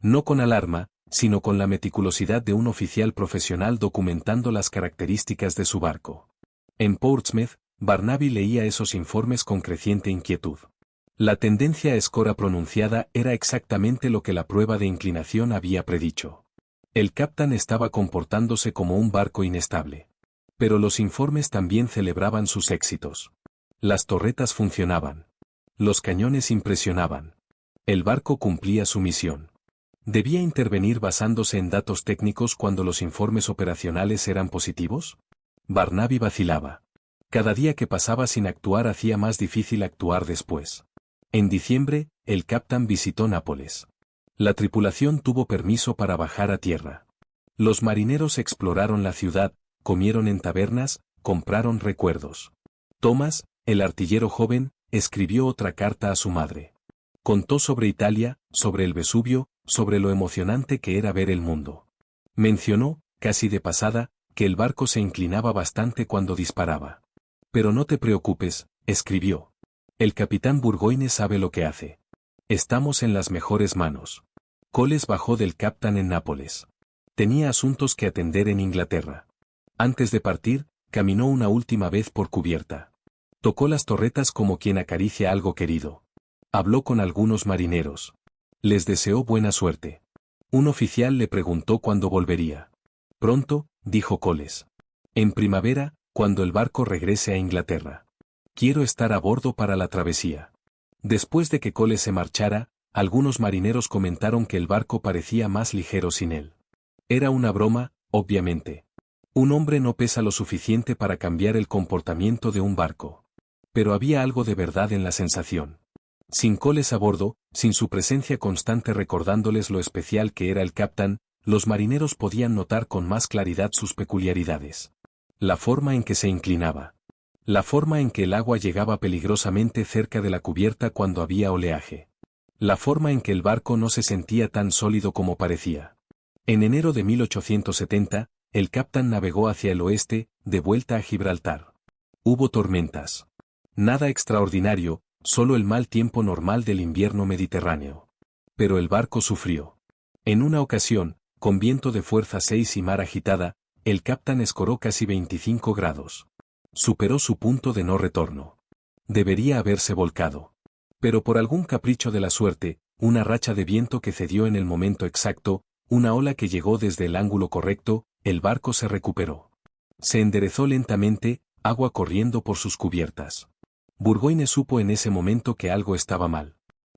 No con alarma, sino con la meticulosidad de un oficial profesional documentando las características de su barco. En Portsmouth, Barnaby leía esos informes con creciente inquietud. La tendencia a escora pronunciada era exactamente lo que la prueba de inclinación había predicho. El capitán estaba comportándose como un barco inestable. Pero los informes también celebraban sus éxitos. Las torretas funcionaban. Los cañones impresionaban. El barco cumplía su misión. ¿Debía intervenir basándose en datos técnicos cuando los informes operacionales eran positivos? Barnaby vacilaba. Cada día que pasaba sin actuar hacía más difícil actuar después. En diciembre, el capitán visitó Nápoles. La tripulación tuvo permiso para bajar a tierra. Los marineros exploraron la ciudad, comieron en tabernas, compraron recuerdos. Thomas, el artillero joven, escribió otra carta a su madre. Contó sobre Italia, sobre el Vesubio, sobre lo emocionante que era ver el mundo. Mencionó, casi de pasada, que el barco se inclinaba bastante cuando disparaba. Pero no te preocupes, escribió. El capitán Burgoyne sabe lo que hace. Estamos en las mejores manos. Coles bajó del capitán en Nápoles. Tenía asuntos que atender en Inglaterra. Antes de partir, caminó una última vez por cubierta. Tocó las torretas como quien acaricia algo querido. Habló con algunos marineros. Les deseó buena suerte. Un oficial le preguntó cuándo volvería. Pronto, dijo Coles. En primavera, cuando el barco regrese a Inglaterra. Quiero estar a bordo para la travesía. Después de que Coles se marchara, algunos marineros comentaron que el barco parecía más ligero sin él. Era una broma, obviamente. Un hombre no pesa lo suficiente para cambiar el comportamiento de un barco. Pero había algo de verdad en la sensación. Sin Coles a bordo, sin su presencia constante recordándoles lo especial que era el capitán, los marineros podían notar con más claridad sus peculiaridades. La forma en que se inclinaba. La forma en que el agua llegaba peligrosamente cerca de la cubierta cuando había oleaje. La forma en que el barco no se sentía tan sólido como parecía. En enero de 1870, el capitán navegó hacia el oeste, de vuelta a Gibraltar. Hubo tormentas. Nada extraordinario, solo el mal tiempo normal del invierno mediterráneo. Pero el barco sufrió. En una ocasión, con viento de fuerza 6 y mar agitada, el capitán escoró casi 25 grados. Superó su punto de no retorno. Debería haberse volcado. Pero por algún capricho de la suerte, una racha de viento que cedió en el momento exacto, una ola que llegó desde el ángulo correcto, el barco se recuperó. Se enderezó lentamente, agua corriendo por sus cubiertas. Burgoyne supo en ese momento que algo estaba mal.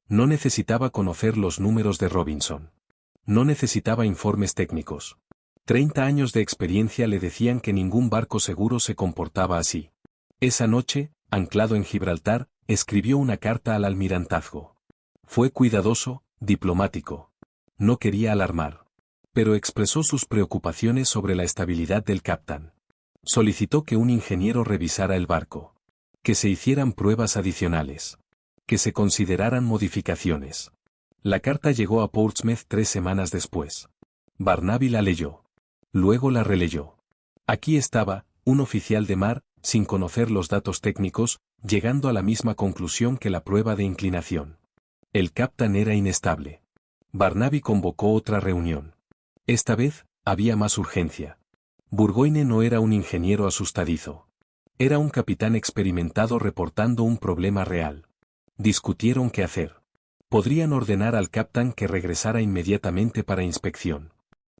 No necesitaba conocer los números de Robinson. No necesitaba informes técnicos. 30 años de experiencia le decían que ningún barco seguro se comportaba así. Esa noche, anclado en Gibraltar, escribió una carta al almirantazgo. Fue cuidadoso, diplomático. No quería alarmar. Pero expresó sus preocupaciones sobre la estabilidad del capitán. Solicitó que un ingeniero revisara el barco. Que se hicieran pruebas adicionales. Que se consideraran modificaciones. La carta llegó a Portsmouth 3 semanas después. Barnaby la leyó. Luego la releyó. Aquí estaba, un oficial de mar, sin conocer los datos técnicos, llegando a la misma conclusión que la prueba de inclinación. El capitán era inestable. Barnaby convocó otra reunión. Esta vez, había más urgencia. Burgoyne no era un ingeniero asustadizo. Era un capitán experimentado reportando un problema real. Discutieron qué hacer. Podrían ordenar al capitán que regresara inmediatamente para inspección.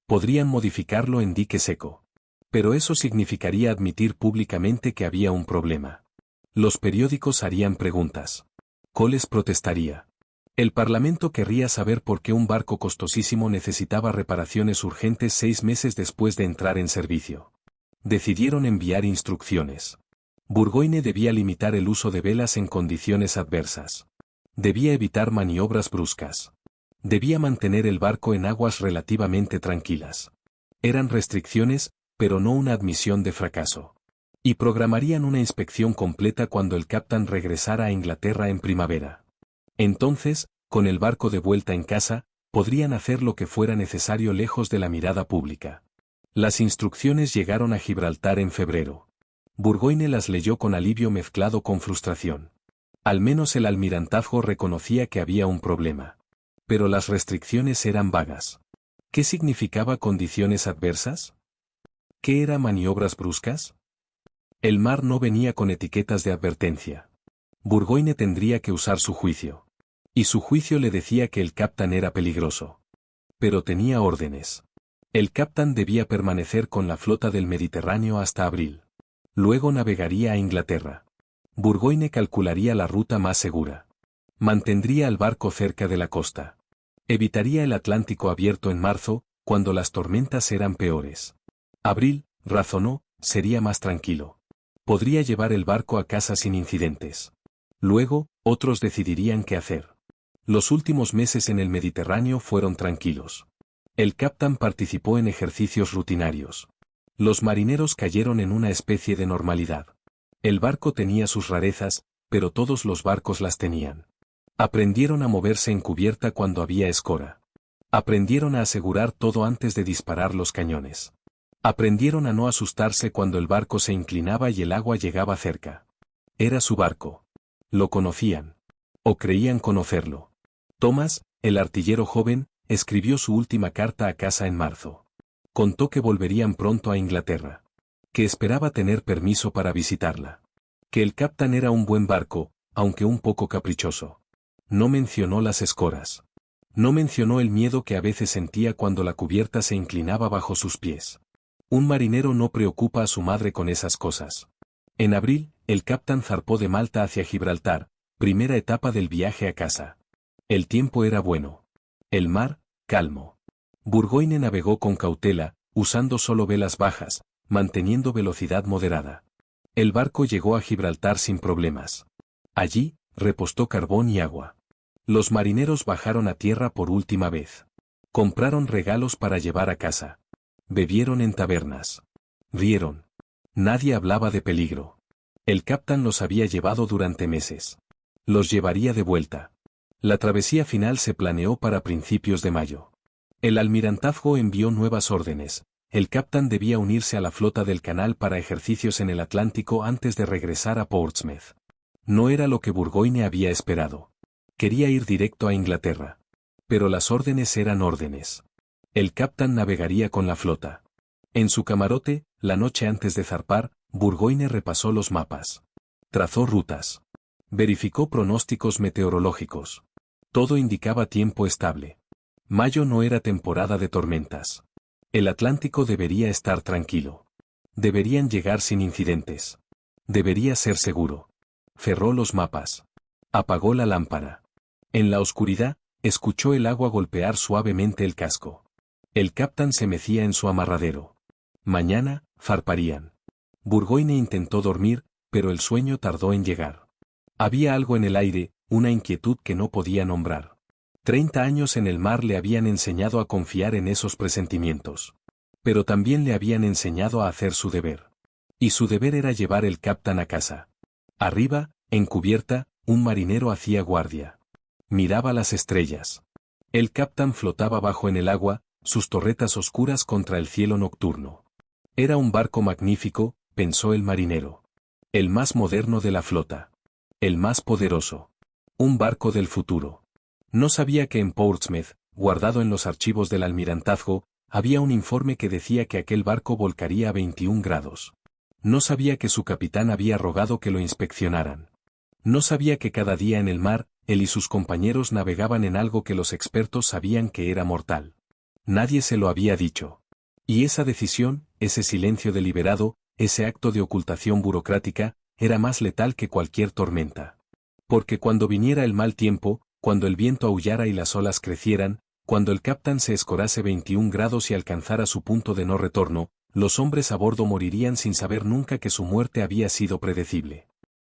Podrían modificarlo en dique seco. Pero eso significaría admitir públicamente que había un problema. Los periódicos harían preguntas. Coles protestaría. El Parlamento querría saber por qué un barco costosísimo necesitaba reparaciones urgentes 6 meses después de entrar en servicio. Decidieron enviar instrucciones. Burgoyne debía limitar el uso de velas en condiciones adversas. Debía evitar maniobras bruscas. Debía mantener el barco en aguas relativamente tranquilas. Eran restricciones, pero no una admisión de fracaso. Y programarían una inspección completa cuando el capitán regresara a Inglaterra en primavera. Entonces, con el barco de vuelta en casa, podrían hacer lo que fuera necesario lejos de la mirada pública. Las instrucciones llegaron a Gibraltar en febrero. Burgoyne las leyó con alivio mezclado con frustración. Al menos el almirantazgo reconocía que había un problema. Pero las restricciones eran vagas. ¿Qué significaba condiciones adversas? ¿Qué era maniobras bruscas? El mar no venía con etiquetas de advertencia. Burgoyne tendría que usar su juicio. Y su juicio le decía que el capitán era peligroso. Pero tenía órdenes. El capitán debía permanecer con la flota del Mediterráneo hasta abril. Luego navegaría a Inglaterra. Burgoyne calcularía la ruta más segura. Mantendría el barco cerca de la costa. Evitaría el Atlántico abierto en marzo, cuando las tormentas eran peores. Abril, razonó, sería más tranquilo. Podría llevar el barco a casa sin incidentes. Luego, otros decidirían qué hacer. Los últimos meses en el Mediterráneo fueron tranquilos. El capitán participó en ejercicios rutinarios. Los marineros cayeron en una especie de normalidad. El barco tenía sus rarezas, pero todos los barcos las tenían. Aprendieron a moverse en cubierta cuando había escora. Aprendieron a asegurar todo antes de disparar los cañones. Aprendieron a no asustarse cuando el barco se inclinaba y el agua llegaba cerca. Era su barco. Lo conocían. O creían conocerlo. Thomas, el artillero joven, escribió su última carta a casa en marzo. Contó que volverían pronto a Inglaterra. Que esperaba tener permiso para visitarla. Que el capitán era un buen barco, aunque un poco caprichoso. No mencionó las escoras. No mencionó el miedo que a veces sentía cuando la cubierta se inclinaba bajo sus pies. Un marinero no preocupa a su madre con esas cosas. En abril, el capitán zarpó de Malta hacia Gibraltar, primera etapa del viaje a casa. El tiempo era bueno. El mar, calmo. Burgoyne navegó con cautela, usando solo velas bajas, manteniendo velocidad moderada. El barco llegó a Gibraltar sin problemas. Allí, repostó carbón y agua. Los marineros bajaron a tierra por última vez. Compraron regalos para llevar a casa. Bebieron en tabernas. Rieron. Nadie hablaba de peligro. El capitán los había llevado durante meses. Los llevaría de vuelta. La travesía final se planeó para principios de mayo. El almirantazgo envió nuevas órdenes. El capitán debía unirse a la flota del canal para ejercicios en el Atlántico antes de regresar a Portsmouth. No era lo que Burgoyne había esperado. Quería ir directo a Inglaterra. Pero las órdenes eran órdenes. El capitán navegaría con la flota. En su camarote, la noche antes de zarpar, Burgoyne repasó los mapas. Trazó rutas. Verificó pronósticos meteorológicos. Todo indicaba tiempo estable. Mayo no era temporada de tormentas. El Atlántico debería estar tranquilo. Deberían llegar sin incidentes. Debería ser seguro. Cerró los mapas. Apagó la lámpara. En la oscuridad, escuchó el agua golpear suavemente el casco. El capitán se mecía en su amarradero. Mañana, zarparían. Burgoyne intentó dormir, pero el sueño tardó en llegar. Había algo en el aire, una inquietud que no podía nombrar. 30 años en el mar le habían enseñado a confiar en esos presentimientos. Pero también le habían enseñado a hacer su deber. Y su deber era llevar el capitán a casa. Arriba, en cubierta, un marinero hacía guardia. Miraba las estrellas. El capitán flotaba bajo en el agua, sus torretas oscuras contra el cielo nocturno. Era un barco magnífico, pensó el marinero. El más moderno de la flota. El más poderoso. Un barco del futuro. No sabía que en Portsmouth, guardado en los archivos del almirantazgo, había un informe que decía que aquel barco volcaría a 21 grados. No sabía que su capitán había rogado que lo inspeccionaran. No sabía que cada día en el mar, él y sus compañeros navegaban en algo que los expertos sabían que era mortal. Nadie se lo había dicho. Y esa decisión, ese silencio deliberado, ese acto de ocultación burocrática, era más letal que cualquier tormenta. Porque cuando viniera el mal tiempo, cuando el viento aullara y las olas crecieran, cuando el capitán se escorase 21 grados y alcanzara su punto de no retorno, los hombres a bordo morirían sin saber nunca que su muerte había sido predecible.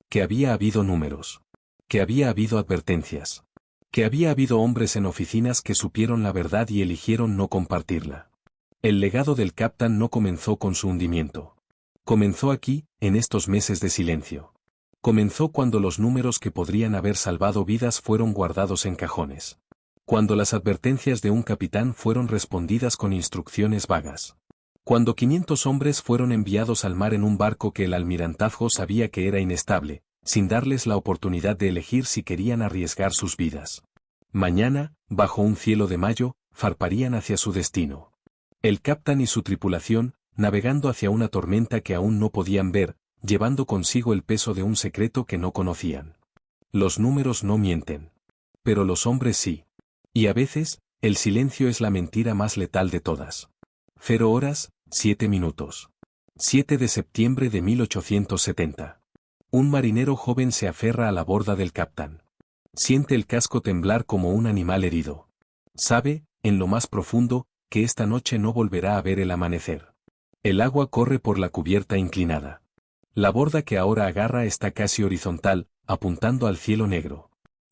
Que había habido números. Que había habido advertencias. Que había habido hombres en oficinas que supieron la verdad y eligieron no compartirla. El legado del capitán no comenzó con su hundimiento. Comenzó aquí, en estos meses de silencio. Comenzó cuando los números que podrían haber salvado vidas fueron guardados en cajones. Cuando las advertencias de un capitán fueron respondidas con instrucciones vagas. Cuando 500 hombres fueron enviados al mar en un barco que el almirantazgo sabía que era inestable, sin darles la oportunidad de elegir si querían arriesgar sus vidas. Mañana, bajo un cielo de mayo, zarparían hacia su destino. El capitán y su tripulación, navegando hacia una tormenta que aún no podían ver, llevando consigo el peso de un secreto que no conocían. Los números no mienten. Pero los hombres sí. Y a veces, el silencio es la mentira más letal de todas. 0 horas, 7 minutos. 7 de septiembre de 1870. Un marinero joven se aferra a la borda del capitán. Siente el casco temblar como un animal herido. Sabe, en lo más profundo, que esta noche no volverá a ver el amanecer. El agua corre por la cubierta inclinada. La borda que ahora agarra está casi horizontal, apuntando al cielo negro.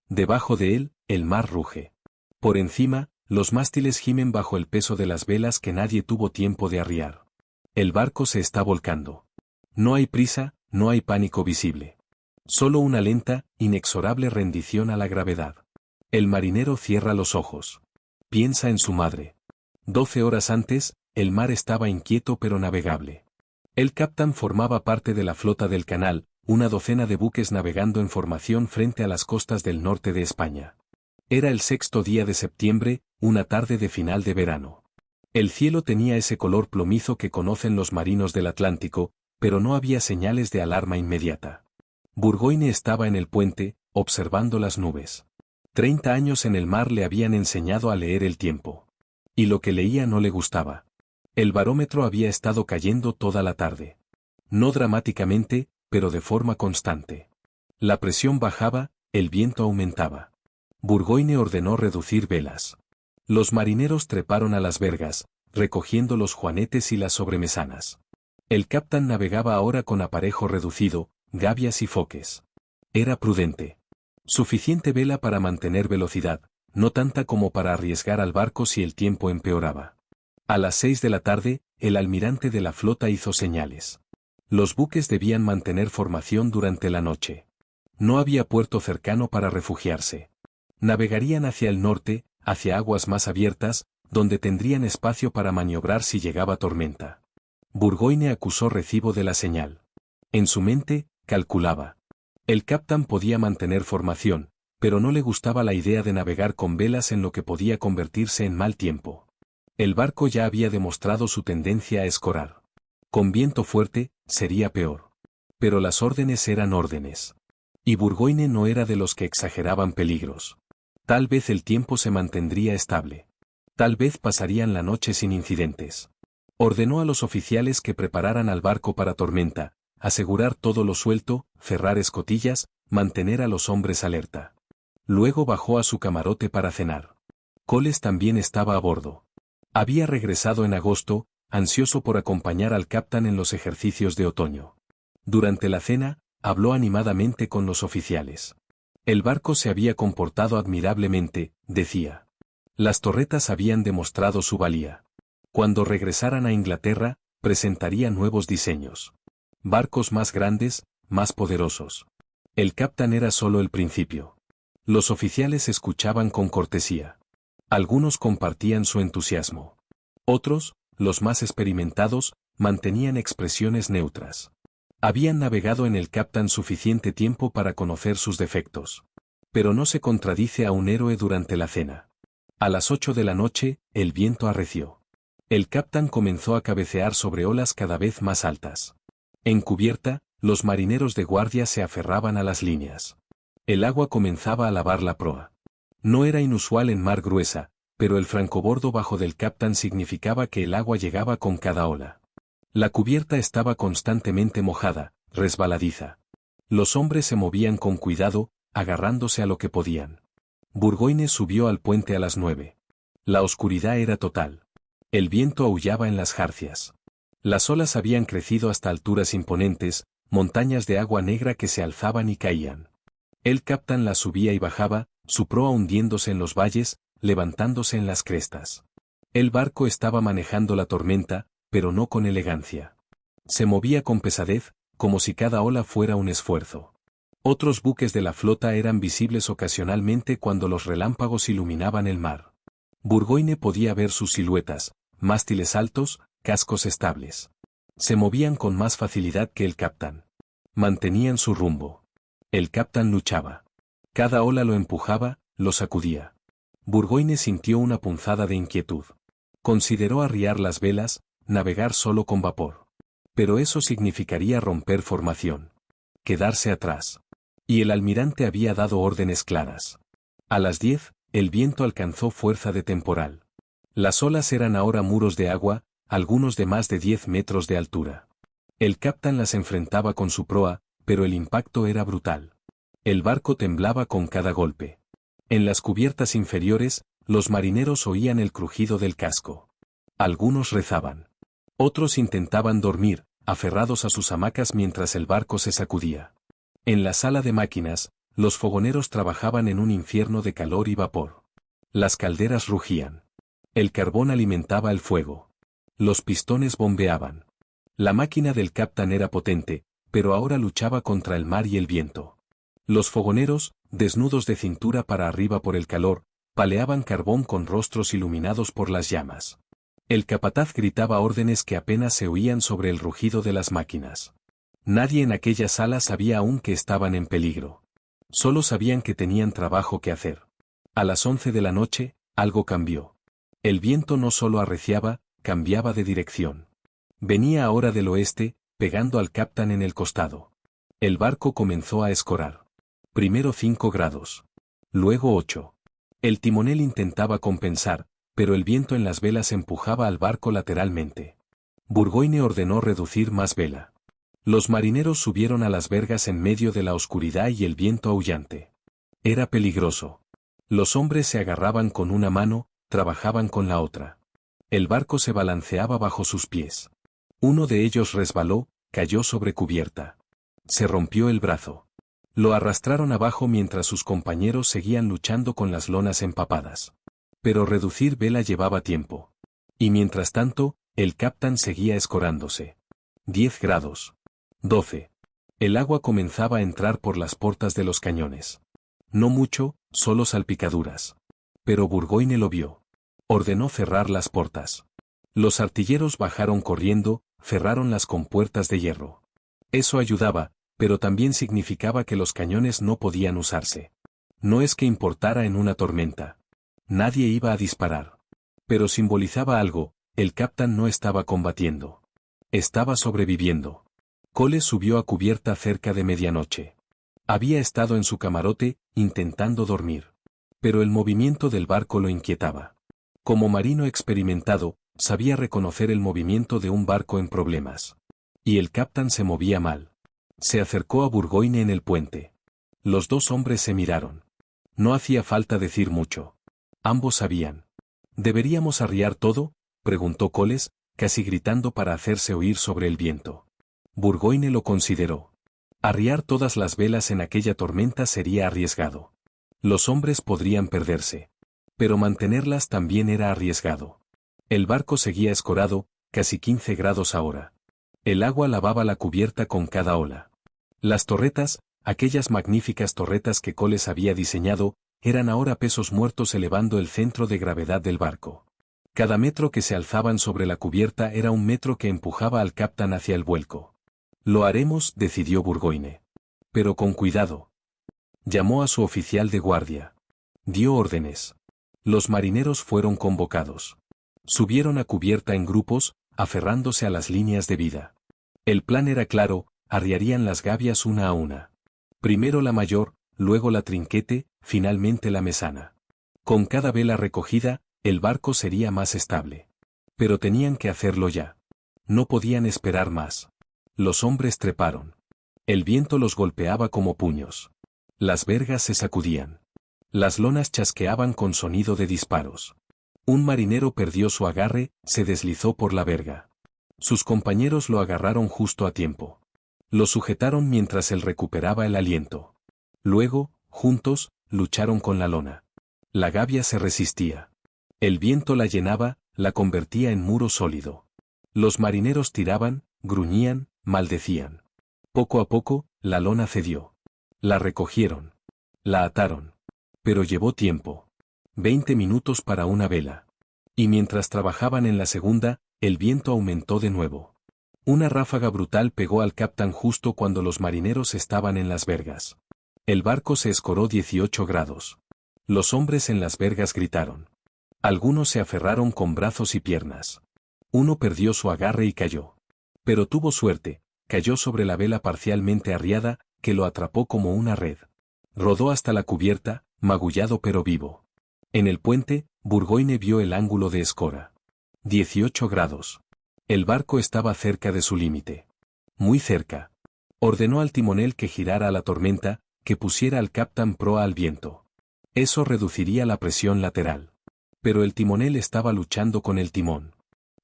Debajo de él, el mar ruge. Por encima, los mástiles gimen bajo el peso de las velas que nadie tuvo tiempo de arriar. El barco se está volcando. No hay prisa, no hay pánico visible. Solo una lenta, inexorable rendición a la gravedad. El marinero cierra los ojos. Piensa en su madre. 12 horas antes, el mar estaba inquieto pero navegable. El capitán formaba parte de la flota del canal, una docena de buques navegando en formación frente a las costas del norte de España. Era el 6º día de septiembre, una tarde de final de verano. El cielo tenía ese color plomizo que conocen los marinos del Atlántico, pero no había señales de alarma inmediata. Burgoyne estaba en el puente, observando las nubes. 30 años en el mar le habían enseñado a leer el tiempo. Y lo que leía no le gustaba. El barómetro había estado cayendo toda la tarde. No dramáticamente, pero de forma constante. La presión bajaba, el viento aumentaba. Burgoyne ordenó reducir velas. Los marineros treparon a las vergas, recogiendo los juanetes y las sobremesanas. El capitán navegaba ahora con aparejo reducido, gavias y foques. Era prudente. Suficiente vela para mantener velocidad, no tanta como para arriesgar al barco si el tiempo empeoraba. A las 6 de la tarde, el almirante de la flota hizo señales. Los buques debían mantener formación durante la noche. No había puerto cercano para refugiarse. Navegarían hacia el norte, hacia aguas más abiertas, donde tendrían espacio para maniobrar si llegaba tormenta. Burgoyne acusó recibo de la señal. En su mente, calculaba. El capitán podía mantener formación, pero no le gustaba la idea de navegar con velas en lo que podía convertirse en mal tiempo. El barco ya había demostrado su tendencia a escorar. Con viento fuerte, sería peor. Pero las órdenes eran órdenes. Y Burgoyne no era de los que exageraban peligros. Tal vez el tiempo se mantendría estable. Tal vez pasarían la noche sin incidentes. Ordenó a los oficiales que prepararan al barco para tormenta, asegurar todo lo suelto, cerrar escotillas, mantener a los hombres alerta. Luego bajó a su camarote para cenar. Coles también estaba a bordo. Había regresado en agosto, ansioso por acompañar al capitán en los ejercicios de otoño. Durante la cena, habló animadamente con los oficiales. El barco se había comportado admirablemente, decía. Las torretas habían demostrado su valía. Cuando regresaran a Inglaterra, presentaría nuevos diseños. Barcos más grandes, más poderosos. El capitán era solo el principio. Los oficiales escuchaban con cortesía. Algunos compartían su entusiasmo. Otros, los más experimentados, mantenían expresiones neutras. Habían navegado en el capitán suficiente tiempo para conocer sus defectos. Pero no se contradice a un héroe durante la cena. A las 8 de la noche, el viento arreció. El capitán comenzó a cabecear sobre olas cada vez más altas. En cubierta, los marineros de guardia se aferraban a las líneas. El agua comenzaba a lavar la proa. No era inusual en mar gruesa, pero el francobordo bajo del capitán significaba que el agua llegaba con cada ola. La cubierta estaba constantemente mojada, resbaladiza. Los hombres se movían con cuidado, agarrándose a lo que podían. Burgoyne subió al puente a las 9. La oscuridad era total. El viento aullaba en las jarcias. Las olas habían crecido hasta alturas imponentes, montañas de agua negra que se alzaban y caían. El capitán las subía y bajaba, su proa hundiéndose en los valles, levantándose en las crestas. El barco estaba manejando la tormenta, pero no con elegancia. Se movía con pesadez, como si cada ola fuera un esfuerzo. Otros buques de la flota eran visibles ocasionalmente cuando los relámpagos iluminaban el mar. Burgoyne podía ver sus siluetas, mástiles altos, cascos estables. Se movían con más facilidad que el capitán. Mantenían su rumbo. El capitán luchaba. Cada ola lo empujaba, lo sacudía. Burgoyne sintió una punzada de inquietud. Consideró arriar las velas, navegar solo con vapor. Pero eso significaría romper formación. Quedarse atrás. Y el almirante había dado órdenes claras. A las 10, el viento alcanzó fuerza de temporal. Las olas eran ahora muros de agua, algunos de más de 10 metros de altura. El capitán las enfrentaba con su proa, pero el impacto era brutal. El barco temblaba con cada golpe. En las cubiertas inferiores, los marineros oían el crujido del casco. Algunos rezaban. Otros intentaban dormir, aferrados a sus hamacas mientras el barco se sacudía. En la sala de máquinas, los fogoneros trabajaban en un infierno de calor y vapor. Las calderas rugían. El carbón alimentaba el fuego. Los pistones bombeaban. La máquina del capitán era potente, pero ahora luchaba contra el mar y el viento. Los fogoneros, desnudos de cintura para arriba por el calor, paleaban carbón con rostros iluminados por las llamas. El capataz gritaba órdenes que apenas se oían sobre el rugido de las máquinas. Nadie en aquella sala sabía aún que estaban en peligro. Solo sabían que tenían trabajo que hacer. A las 11 de la noche, algo cambió. El viento no solo arreciaba, cambiaba de dirección. Venía ahora del oeste, pegando al capitán en el costado. El barco comenzó a escorar. Primero 5 grados. Luego 8. El timonel intentaba compensar, pero el viento en las velas empujaba al barco lateralmente. Burgoyne ordenó reducir más vela. Los marineros subieron a las vergas en medio de la oscuridad y el viento aullante. Era peligroso. Los hombres se agarraban con una mano, trabajaban con la otra. El barco se balanceaba bajo sus pies. Uno de ellos resbaló, cayó sobre cubierta. Se rompió el brazo. Lo arrastraron abajo mientras sus compañeros seguían luchando con las lonas empapadas. Pero reducir vela llevaba tiempo. Y mientras tanto, el capitán seguía escorándose. 10 grados. 12. El agua comenzaba a entrar por las portas de los cañones. No mucho, solo salpicaduras. Pero Burgoyne lo vio. Ordenó cerrar las portas. Los artilleros bajaron corriendo, cerraron las compuertas de hierro. Eso ayudaba, pero también significaba que los cañones no podían usarse. No es que importara en una tormenta. Nadie iba a disparar. Pero simbolizaba algo, el capitán no estaba combatiendo. Estaba sobreviviendo. Cole subió a cubierta cerca de medianoche. Había estado en su camarote, intentando dormir. Pero el movimiento del barco lo inquietaba. Como marino experimentado, sabía reconocer el movimiento de un barco en problemas. Y el capitán se movía mal. Se acercó a Burgoyne en el puente. Los dos hombres se miraron. No hacía falta decir mucho. Ambos sabían. ¿Deberíamos arriar todo?, preguntó Coles, casi gritando para hacerse oír sobre el viento. Burgoyne lo consideró. Arriar todas las velas en aquella tormenta sería arriesgado. Los hombres podrían perderse. Pero mantenerlas también era arriesgado. El barco seguía escorado, casi 15 grados ahora. El agua lavaba la cubierta con cada ola. Las torretas, aquellas magníficas torretas que Coles había diseñado, eran ahora pesos muertos elevando el centro de gravedad del barco. Cada metro que se alzaban sobre la cubierta era un metro que empujaba al capitán hacia el vuelco. Lo haremos, decidió Burgoyne. Pero con cuidado. Llamó a su oficial de guardia. Dio órdenes. Los marineros fueron convocados. Subieron a cubierta en grupos, aferrándose a las líneas de vida. El plan era claro, arriarían las gavias una a una. Primero la mayor, luego la trinquete, finalmente la mesana. Con cada vela recogida, el barco sería más estable. Pero tenían que hacerlo ya. No podían esperar más. Los hombres treparon. El viento los golpeaba como puños. Las vergas se sacudían. Las lonas chasqueaban con sonido de disparos. Un marinero perdió su agarre, se deslizó por la verga. Sus compañeros lo agarraron justo a tiempo. Lo sujetaron mientras él recuperaba el aliento. Luego, juntos, lucharon con la lona. La gavia se resistía. El viento la llenaba, la convertía en muro sólido. Los marineros tiraban, gruñían, maldecían. Poco a poco, la lona cedió. La recogieron. La ataron. Pero llevó tiempo. 20 minutos para una vela. Y mientras trabajaban en la segunda, el viento aumentó de nuevo. Una ráfaga brutal pegó al capitán justo cuando los marineros estaban en las vergas. El barco se escoró 18 grados. Los hombres en las vergas gritaron. Algunos se aferraron con brazos y piernas. Uno perdió su agarre y cayó. Pero tuvo suerte, cayó sobre la vela parcialmente arriada, que lo atrapó como una red. Rodó hasta la cubierta, magullado pero vivo. En el puente, Burgoyne vio el ángulo de escora. 18 grados. El barco estaba cerca de su límite. Muy cerca. Ordenó al timonel que girara a la tormenta, que pusiera al capitán proa al viento. Eso reduciría la presión lateral. Pero el timonel estaba luchando con el timón.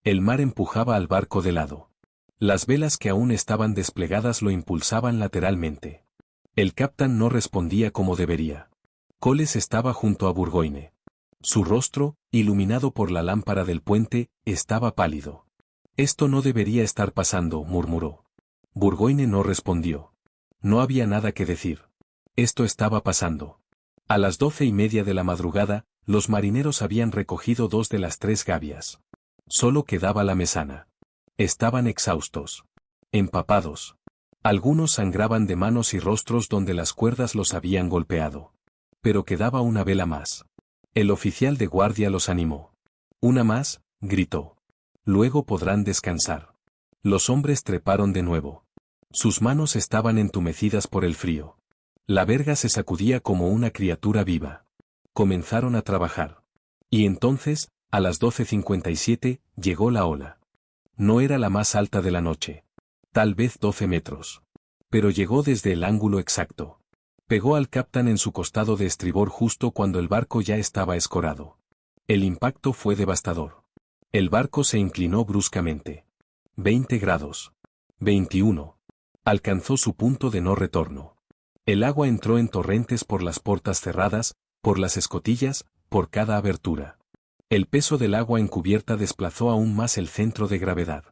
El mar empujaba al barco de lado. Las velas que aún estaban desplegadas lo impulsaban lateralmente. El capitán no respondía como debería. Coles estaba junto a Burgoyne. Su rostro, iluminado por la lámpara del puente, estaba pálido. Esto no debería estar pasando, murmuró. Burgoyne no respondió. No había nada que decir. Esto estaba pasando. A las 12:30 de la madrugada, los marineros habían recogido 2 de las 3 gavias. Solo quedaba la mesana. Estaban exhaustos. Empapados. Algunos sangraban de manos y rostros donde las cuerdas los habían golpeado. Pero quedaba una vela más. El oficial de guardia los animó. «Una más», gritó. «Luego podrán descansar». Los hombres treparon de nuevo. Sus manos estaban entumecidas por el frío. La verga se sacudía como una criatura viva. Comenzaron a trabajar. Y entonces, a las 12:57, llegó la ola. No era la más alta de la noche. Tal vez 12 metros. Pero llegó desde el ángulo exacto. Pegó al capitán en su costado de estribor justo cuando el barco ya estaba escorado. El impacto fue devastador. El barco se inclinó bruscamente. 20 grados. 21. Alcanzó su punto de no retorno. El agua entró en torrentes por las portas cerradas, por las escotillas, por cada abertura. El peso del agua en cubierta desplazó aún más el centro de gravedad.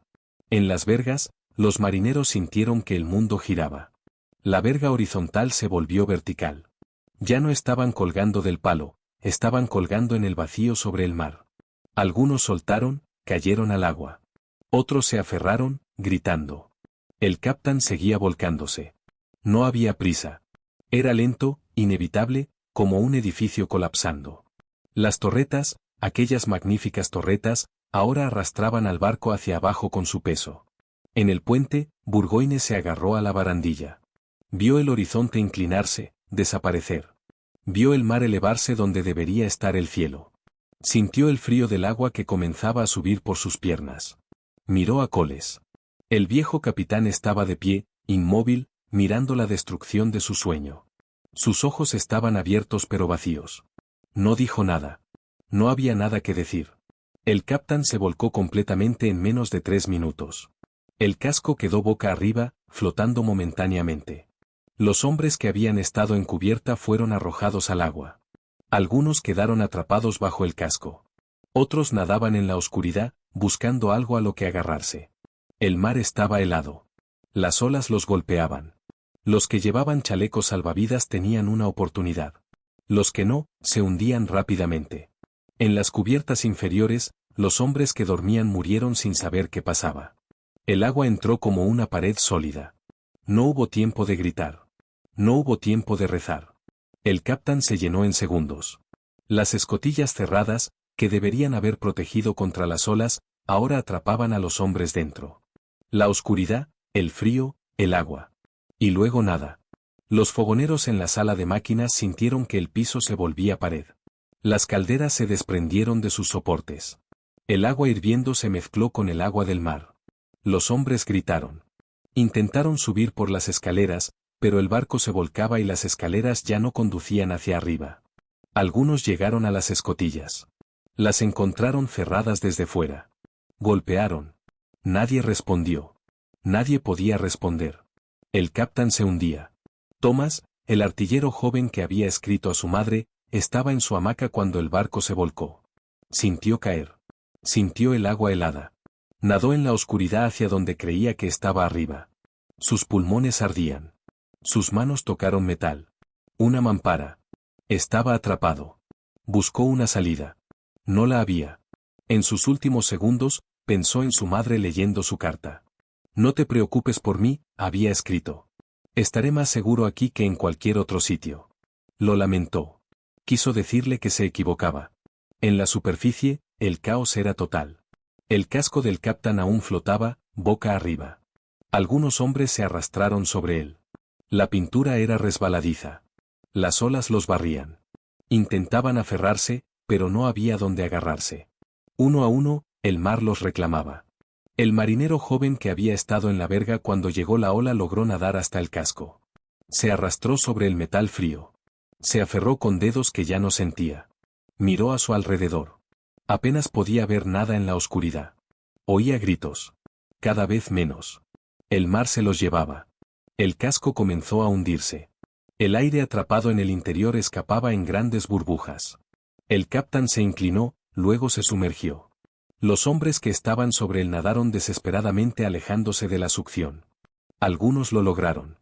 En las vergas, los marineros sintieron que el mundo giraba. La verga horizontal se volvió vertical. Ya no estaban colgando del palo, estaban colgando en el vacío sobre el mar. Algunos soltaron, cayeron al agua. Otros se aferraron, gritando. El capitán seguía volcándose. No había prisa. Era lento, inevitable, como un edificio colapsando. Las torretas, aquellas magníficas torretas, ahora arrastraban al barco hacia abajo con su peso. En el puente, Burgoyne se agarró a la barandilla. Vio el horizonte inclinarse, desaparecer. Vio el mar elevarse donde debería estar el cielo. Sintió el frío del agua que comenzaba a subir por sus piernas. Miró a Coles. El viejo capitán estaba de pie, inmóvil, mirando la destrucción de su sueño. Sus ojos estaban abiertos pero vacíos. No dijo nada. No había nada que decir. El capitán se volcó completamente en menos de 3 minutos. El casco quedó boca arriba, flotando momentáneamente. Los hombres que habían estado en cubierta fueron arrojados al agua. Algunos quedaron atrapados bajo el casco. Otros nadaban en la oscuridad, buscando algo a lo que agarrarse. El mar estaba helado. Las olas los golpeaban. Los que llevaban chalecos salvavidas tenían una oportunidad. Los que no, se hundían rápidamente. En las cubiertas inferiores, los hombres que dormían murieron sin saber qué pasaba. El agua entró como una pared sólida. No hubo tiempo de gritar. No hubo tiempo de rezar. El capitán se llenó en segundos. Las escotillas cerradas, que deberían haber protegido contra las olas, ahora atrapaban a los hombres dentro. La oscuridad, el frío, el agua. Y luego nada. Los fogoneros en la sala de máquinas sintieron que el piso se volvía pared. Las calderas se desprendieron de sus soportes. El agua hirviendo se mezcló con el agua del mar. Los hombres gritaron. Intentaron subir por las escaleras, pero el barco se volcaba y las escaleras ya no conducían hacia arriba. Algunos llegaron a las escotillas. Las encontraron cerradas desde fuera. Golpearon. Nadie respondió. Nadie podía responder. El capitán se hundía. Thomas, el artillero joven que había escrito a su madre, estaba en su hamaca cuando el barco se volcó. Sintió caer. Sintió el agua helada. Nadó en la oscuridad hacia donde creía que estaba arriba. Sus pulmones ardían. Sus manos tocaron metal. Una mampara. Estaba atrapado. Buscó una salida. No la había. En sus últimos segundos, pensó en su madre leyendo su carta. No te preocupes por mí, había escrito. Estaré más seguro aquí que en cualquier otro sitio. Lo lamentó. Quiso decirle que se equivocaba. En la superficie, el caos era total. El casco del capitán aún flotaba, boca arriba. Algunos hombres se arrastraron sobre él. La pintura era resbaladiza. Las olas los barrían. Intentaban aferrarse, pero no había donde agarrarse. Uno a uno, el mar los reclamaba. El marinero joven que había estado en la verga cuando llegó la ola logró nadar hasta el casco. Se arrastró sobre el metal frío. Se aferró con dedos que ya no sentía. Miró a su alrededor. Apenas podía ver nada en la oscuridad. Oía gritos. Cada vez menos. El mar se los llevaba. El casco comenzó a hundirse. El aire atrapado en el interior escapaba en grandes burbujas. El capitán se inclinó, luego se sumergió. Los hombres que estaban sobre él nadaron desesperadamente alejándose de la succión. Algunos lo lograron.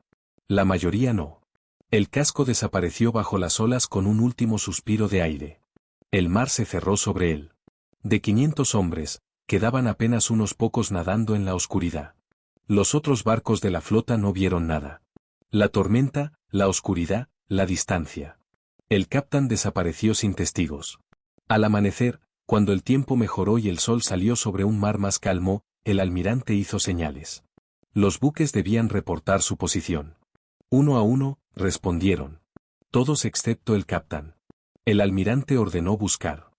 La mayoría no. El casco desapareció bajo las olas con un último suspiro de aire. El mar se cerró sobre él. De 500 hombres, quedaban apenas unos pocos nadando en la oscuridad. Los otros barcos de la flota no vieron nada. La tormenta, la oscuridad, la distancia. El capitán desapareció sin testigos. Al amanecer, cuando el tiempo mejoró y el sol salió sobre un mar más calmo, el almirante hizo señales. Los buques debían reportar su posición. Uno a uno, respondieron. Todos excepto el capitán. El almirante ordenó buscar.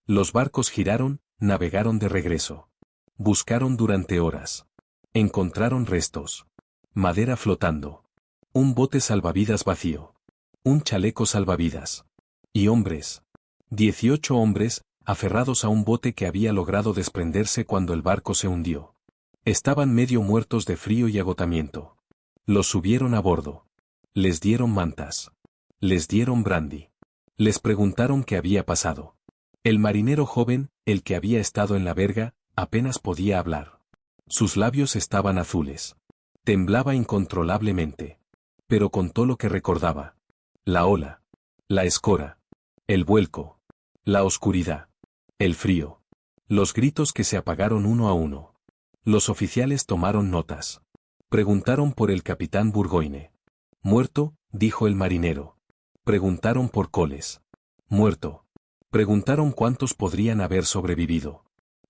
Los barcos giraron, navegaron de regreso. Buscaron durante horas. Encontraron restos. Madera flotando. Un bote salvavidas vacío. Un chaleco salvavidas. Y hombres. 18 hombres, aferrados a un bote que había logrado desprenderse cuando el barco se hundió. Estaban medio muertos de frío y agotamiento. Los subieron a bordo. Les dieron mantas. Les dieron brandy. Les preguntaron qué había pasado. El marinero joven, el que había estado en la verga, apenas podía hablar. Sus labios estaban azules. Temblaba incontrolablemente. Pero contó lo que recordaba. La ola. La escora. El vuelco. La oscuridad. El frío. Los gritos que se apagaron uno a uno. Los oficiales tomaron notas. Preguntaron por el capitán Burgoyne. Muerto, dijo el marinero. Preguntaron por Coles. Muerto. Preguntaron cuántos podrían haber sobrevivido.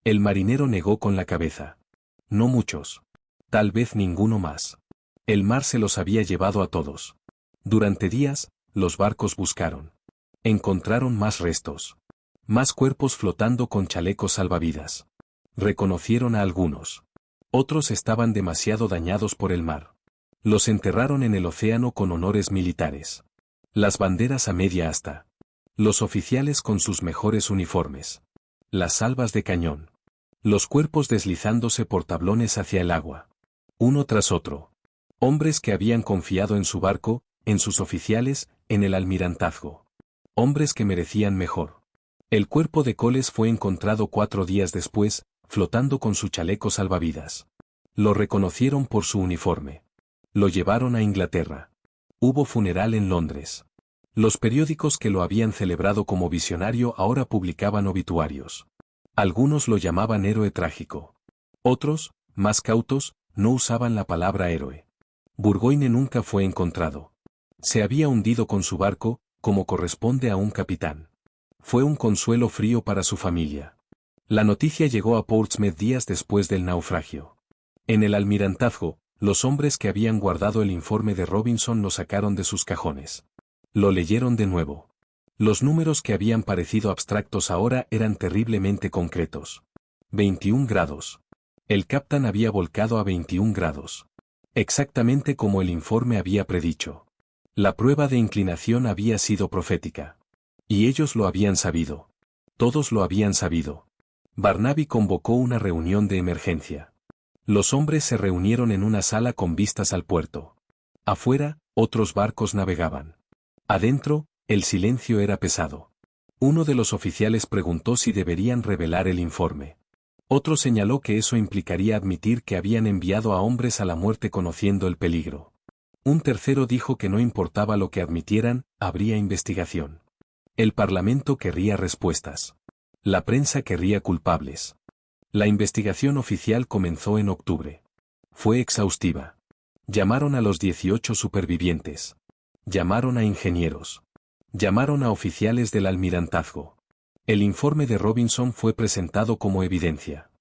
El marinero negó con la cabeza. No muchos. Tal vez ninguno más. El mar se los había llevado a todos. Durante días, los barcos buscaron. Encontraron más restos. Más cuerpos flotando con chalecos salvavidas. Reconocieron a algunos. Otros estaban demasiado dañados por el mar. Los enterraron en el océano con honores militares. Las banderas a media asta. Los oficiales con sus mejores uniformes. Las salvas de cañón. Los cuerpos deslizándose por tablones hacia el agua. Uno tras otro. Hombres que habían confiado en su barco, en sus oficiales, en el almirantazgo. Hombres que merecían mejor. El cuerpo de Coles fue encontrado 4 días después, flotando con su chaleco salvavidas. Lo reconocieron por su uniforme. Lo llevaron a Inglaterra. Hubo funeral en Londres. Los periódicos que lo habían celebrado como visionario ahora publicaban obituarios. Algunos lo llamaban héroe trágico. Otros, más cautos, no usaban la palabra héroe. Burgoyne nunca fue encontrado. Se había hundido con su barco, como corresponde a un capitán. Fue un consuelo frío para su familia. La noticia llegó a Portsmouth días después del naufragio. En el almirantazgo, los hombres que habían guardado el informe de Robinson lo sacaron de sus cajones. Lo leyeron de nuevo. Los números que habían parecido abstractos ahora eran terriblemente concretos. 21 grados. El capitán había volcado a 21 grados. Exactamente como el informe había predicho. La prueba de inclinación había sido profética. Y ellos lo habían sabido. Todos lo habían sabido. Barnaby convocó una reunión de emergencia. Los hombres se reunieron en una sala con vistas al puerto. Afuera, otros barcos navegaban. Adentro, el silencio era pesado. Uno de los oficiales preguntó si deberían revelar el informe. Otro señaló que eso implicaría admitir que habían enviado a hombres a la muerte conociendo el peligro. Un tercero dijo que no importaba lo que admitieran, habría investigación. El Parlamento querría respuestas. La prensa querría culpables. La investigación oficial comenzó en octubre. Fue exhaustiva. Llamaron a los 18 supervivientes. Llamaron a ingenieros. Llamaron a oficiales del almirantazgo. El informe de Robinson fue presentado como evidencia.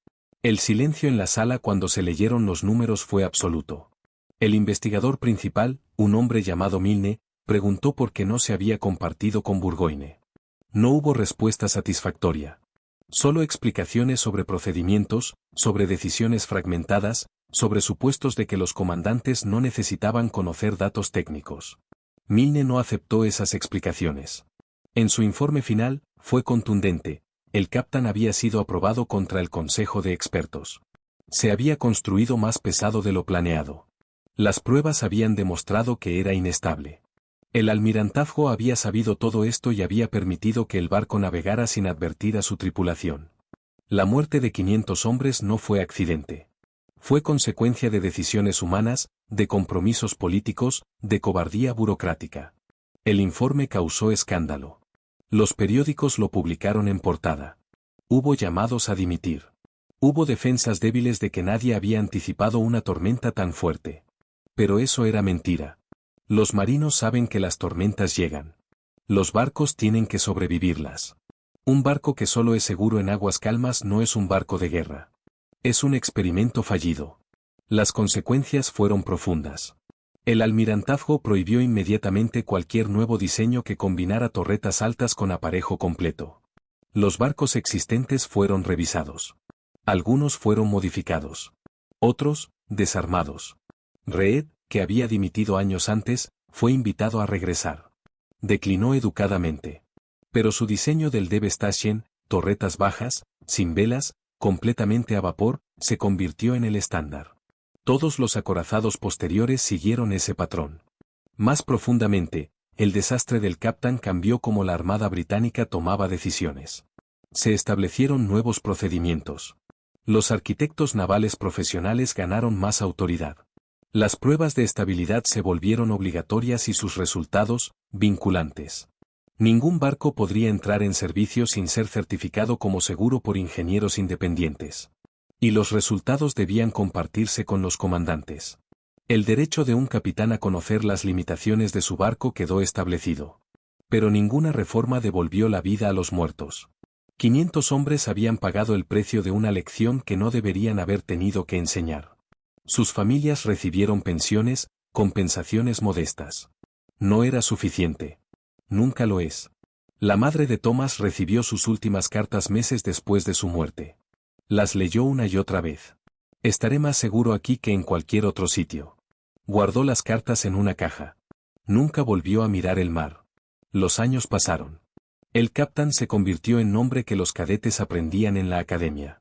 El silencio en la sala cuando se leyeron los números fue absoluto. El investigador principal, un hombre llamado Milne, preguntó por qué no se había compartido con Burgoyne. No hubo respuesta satisfactoria. Solo explicaciones sobre procedimientos, sobre decisiones fragmentadas, sobre supuestos de que los comandantes no necesitaban conocer datos técnicos. Milne no aceptó esas explicaciones. En su informe final, fue contundente: el capitán había sido aprobado contra el Consejo de Expertos. Se había construido más pesado de lo planeado. Las pruebas habían demostrado que era inestable. El almirantazgo había sabido todo esto y había permitido que el barco navegara sin advertir a su tripulación. La muerte de 500 hombres no fue accidente. Fue consecuencia de decisiones humanas, de compromisos políticos, de cobardía burocrática. El informe causó escándalo. Los periódicos lo publicaron en portada. Hubo llamados a dimitir. Hubo defensas débiles de que nadie había anticipado una tormenta tan fuerte. Pero eso era mentira. Los marinos saben que las tormentas llegan. Los barcos tienen que sobrevivirlas. Un barco que solo es seguro en aguas calmas no es un barco de guerra. Es un experimento fallido. Las consecuencias fueron profundas. El almirantazgo prohibió inmediatamente cualquier nuevo diseño que combinara torretas altas con aparejo completo. Los barcos existentes fueron revisados. Algunos fueron modificados. Otros, desarmados. Reed, que había dimitido años antes, fue invitado a regresar. Declinó educadamente. Pero su diseño del Devastation, torretas bajas, sin velas, completamente a vapor, se convirtió en el estándar. Todos los acorazados posteriores siguieron ese patrón. Más profundamente, el desastre del Captain cambió cómo la Armada Británica tomaba decisiones. Se establecieron nuevos procedimientos. Los arquitectos navales profesionales ganaron más autoridad. Las pruebas de estabilidad se volvieron obligatorias y sus resultados, vinculantes. Ningún barco podría entrar en servicio sin ser certificado como seguro por ingenieros independientes. Y los resultados debían compartirse con los comandantes. El derecho de un capitán a conocer las limitaciones de su barco quedó establecido. Pero ninguna reforma devolvió la vida a los muertos. 500 hombres habían pagado el precio de una lección que no deberían haber tenido que enseñar. Sus familias recibieron pensiones, compensaciones modestas. No era suficiente. Nunca lo es. La madre de Thomas recibió sus últimas cartas meses después de su muerte. Las leyó una y otra vez. Estaré más seguro aquí que en cualquier otro sitio. Guardó las cartas en una caja. Nunca volvió a mirar el mar. Los años pasaron. El capitán se convirtió en nombre que los cadetes aprendían en la academia.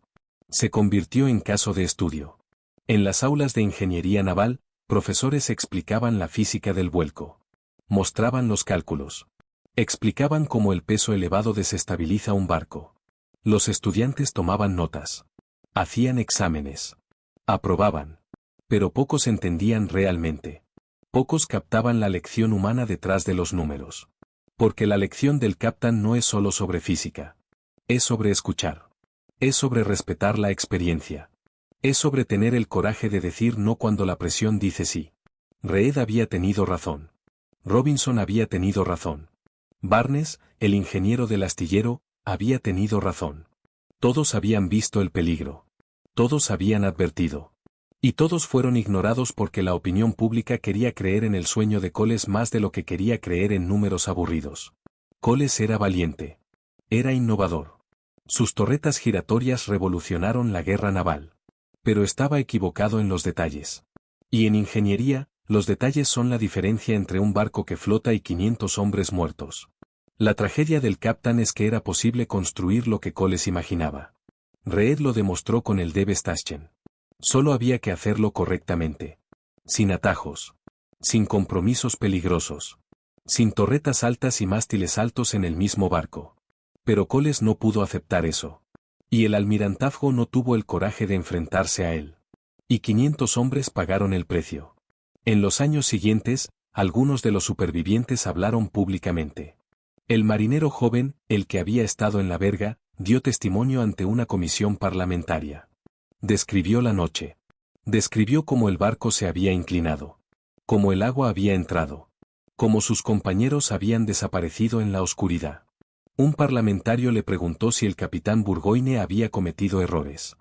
Se convirtió en caso de estudio. En las aulas de ingeniería naval, profesores explicaban la física del vuelco. Mostraban los cálculos. Explicaban cómo el peso elevado desestabiliza un barco. Los estudiantes tomaban notas. Hacían exámenes. Aprobaban. Pero pocos entendían realmente. Pocos captaban la lección humana detrás de los números. Porque la lección del capitán no es solo sobre física. Es sobre escuchar. Es sobre respetar la experiencia. Es sobre tener el coraje de decir no cuando la presión dice sí. Reed había tenido razón. Robinson había tenido razón. Barnes, el ingeniero del astillero, había tenido razón. Todos habían visto el peligro. Todos habían advertido. Y todos fueron ignorados porque la opinión pública quería creer en el sueño de Coles más de lo que quería creer en números aburridos. Coles era valiente. Era innovador. Sus torretas giratorias revolucionaron la guerra naval. Pero estaba equivocado en los detalles. Y en ingeniería, los detalles son la diferencia entre un barco que flota y 500 hombres muertos. La tragedia del Captain es que era posible construir lo que Coles imaginaba. Reed lo demostró con el Deve Staschen. Solo había que hacerlo correctamente. Sin atajos. Sin compromisos peligrosos. Sin torretas altas y mástiles altos en el mismo barco. Pero Coles no pudo aceptar eso. Y el almirantazgo no tuvo el coraje de enfrentarse a él. Y 500 hombres pagaron el precio. En los años siguientes, algunos de los supervivientes hablaron públicamente. El marinero joven, el que había estado en la verga, dio testimonio ante una comisión parlamentaria. Describió la noche. Describió cómo el barco se había inclinado. Cómo el agua había entrado. Cómo sus compañeros habían desaparecido en la oscuridad. Un parlamentario le preguntó si el capitán Burgoyne había cometido errores.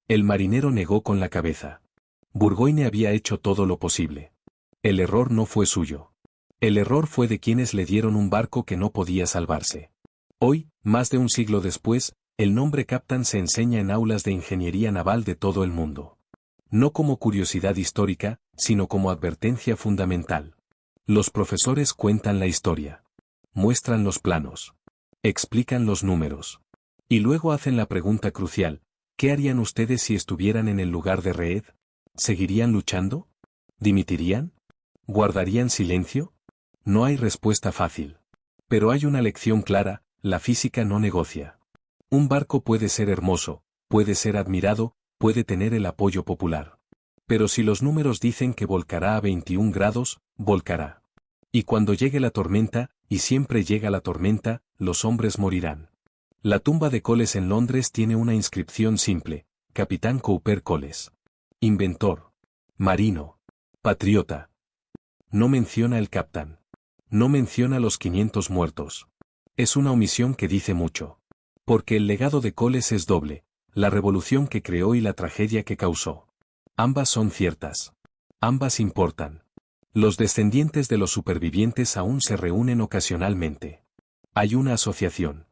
El marinero negó con la cabeza. Burgoyne había hecho todo lo posible. El error no fue suyo. El error fue de quienes le dieron un barco que no podía salvarse. Hoy, más de un siglo después, el nombre Captain se enseña en aulas de ingeniería naval de todo el mundo. No como curiosidad histórica, sino como advertencia fundamental. Los profesores cuentan la historia. Muestran los planos. Explican los números. Y luego hacen la pregunta crucial: ¿qué harían ustedes si estuvieran en el lugar de Reed? ¿Seguirían luchando? ¿Dimitirían? ¿Guardarían silencio? No hay respuesta fácil. Pero hay una lección clara: la física no negocia. Un barco puede ser hermoso, puede ser admirado, puede tener el apoyo popular. Pero si los números dicen que volcará a 21 grados, volcará. Y cuando llegue la tormenta, y siempre llega la tormenta, los hombres morirán. La tumba de Coles en Londres tiene una inscripción simple: Capitán Cooper Coles. Inventor. Marino. Patriota. No menciona el Captain. No menciona los 500 muertos. Es una omisión que dice mucho. Porque el legado de Coles es doble: la revolución que creó y la tragedia que causó. Ambas son ciertas. Ambas importan. Los descendientes de los supervivientes aún se reúnen ocasionalmente. Hay una asociación.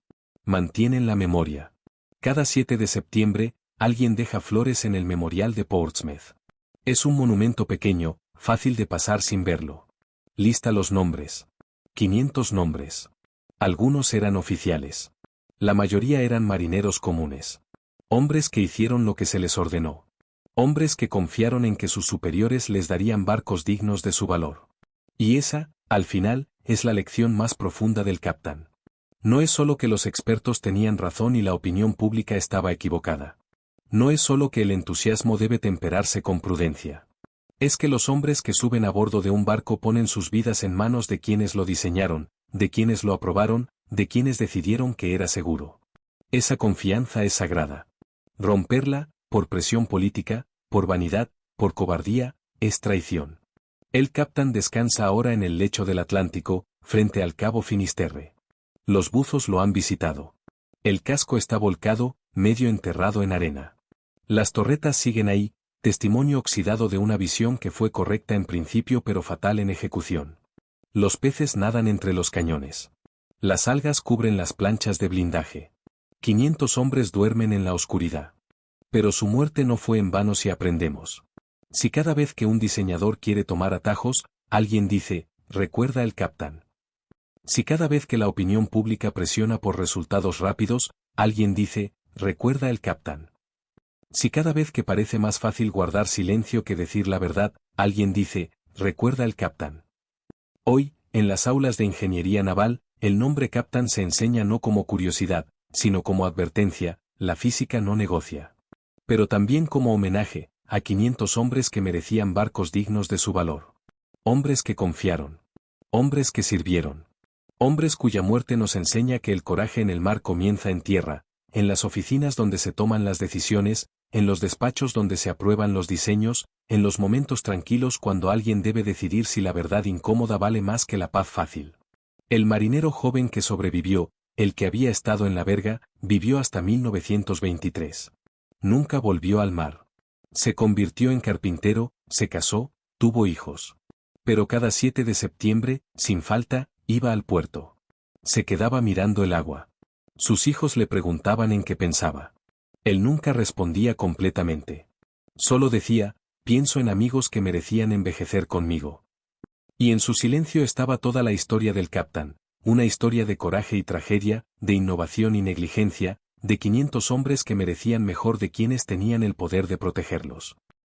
Mantienen la memoria. Cada 7 de septiembre, alguien deja flores en el memorial de Portsmouth. Es un monumento pequeño, fácil de pasar sin verlo. Lista los nombres. 500 nombres. Algunos eran oficiales. La mayoría eran marineros comunes. Hombres que hicieron lo que se les ordenó. Hombres que confiaron en que sus superiores les darían barcos dignos de su valor. Y esa, al final, es la lección más profunda del Captain. No es solo que los expertos tenían razón y la opinión pública estaba equivocada. No es solo que el entusiasmo debe temperarse con prudencia. Es que los hombres que suben a bordo de un barco ponen sus vidas en manos de quienes lo diseñaron, de quienes lo aprobaron, de quienes decidieron que era seguro. Esa confianza es sagrada. Romperla, por presión política, por vanidad, por cobardía, es traición. El Captain descansa ahora en el lecho del Atlántico, frente al Cabo Finisterre. Los buzos lo han visitado. El casco está volcado, medio enterrado en arena. Las torretas siguen ahí, testimonio oxidado de una visión que fue correcta en principio pero fatal en ejecución. Los peces nadan entre los cañones. Las algas cubren las planchas de blindaje. 500 hombres duermen en la oscuridad. Pero su muerte no fue en vano si aprendemos. Si cada vez que un diseñador quiere tomar atajos, alguien dice: recuerda el Captain. Si cada vez que la opinión pública presiona por resultados rápidos, alguien dice: recuerda el Captain. Si cada vez que parece más fácil guardar silencio que decir la verdad, alguien dice: recuerda el Captain. Hoy, en las aulas de ingeniería naval, el nombre Captain se enseña no como curiosidad, sino como advertencia: la física no negocia. Pero también como homenaje a 500 hombres que merecían barcos dignos de su valor. Hombres que confiaron. Hombres que sirvieron. Hombres cuya muerte nos enseña que el coraje en el mar comienza en tierra, en las oficinas donde se toman las decisiones, en los despachos donde se aprueban los diseños, en los momentos tranquilos cuando alguien debe decidir si la verdad incómoda vale más que la paz fácil. El marinero joven que sobrevivió, el que había estado en la verga, vivió hasta 1923. Nunca volvió al mar. Se convirtió en carpintero, se casó, tuvo hijos. Pero cada 7 de septiembre, sin falta, iba al puerto. Se quedaba mirando el agua. Sus hijos le preguntaban en qué pensaba. Él nunca respondía completamente. Solo decía, pienso en amigos que merecían envejecer conmigo. Y en su silencio estaba toda la historia del Capitán, una historia de coraje y tragedia, de innovación y negligencia, de 500 hombres que merecían mejor de quienes tenían el poder de protegerlos.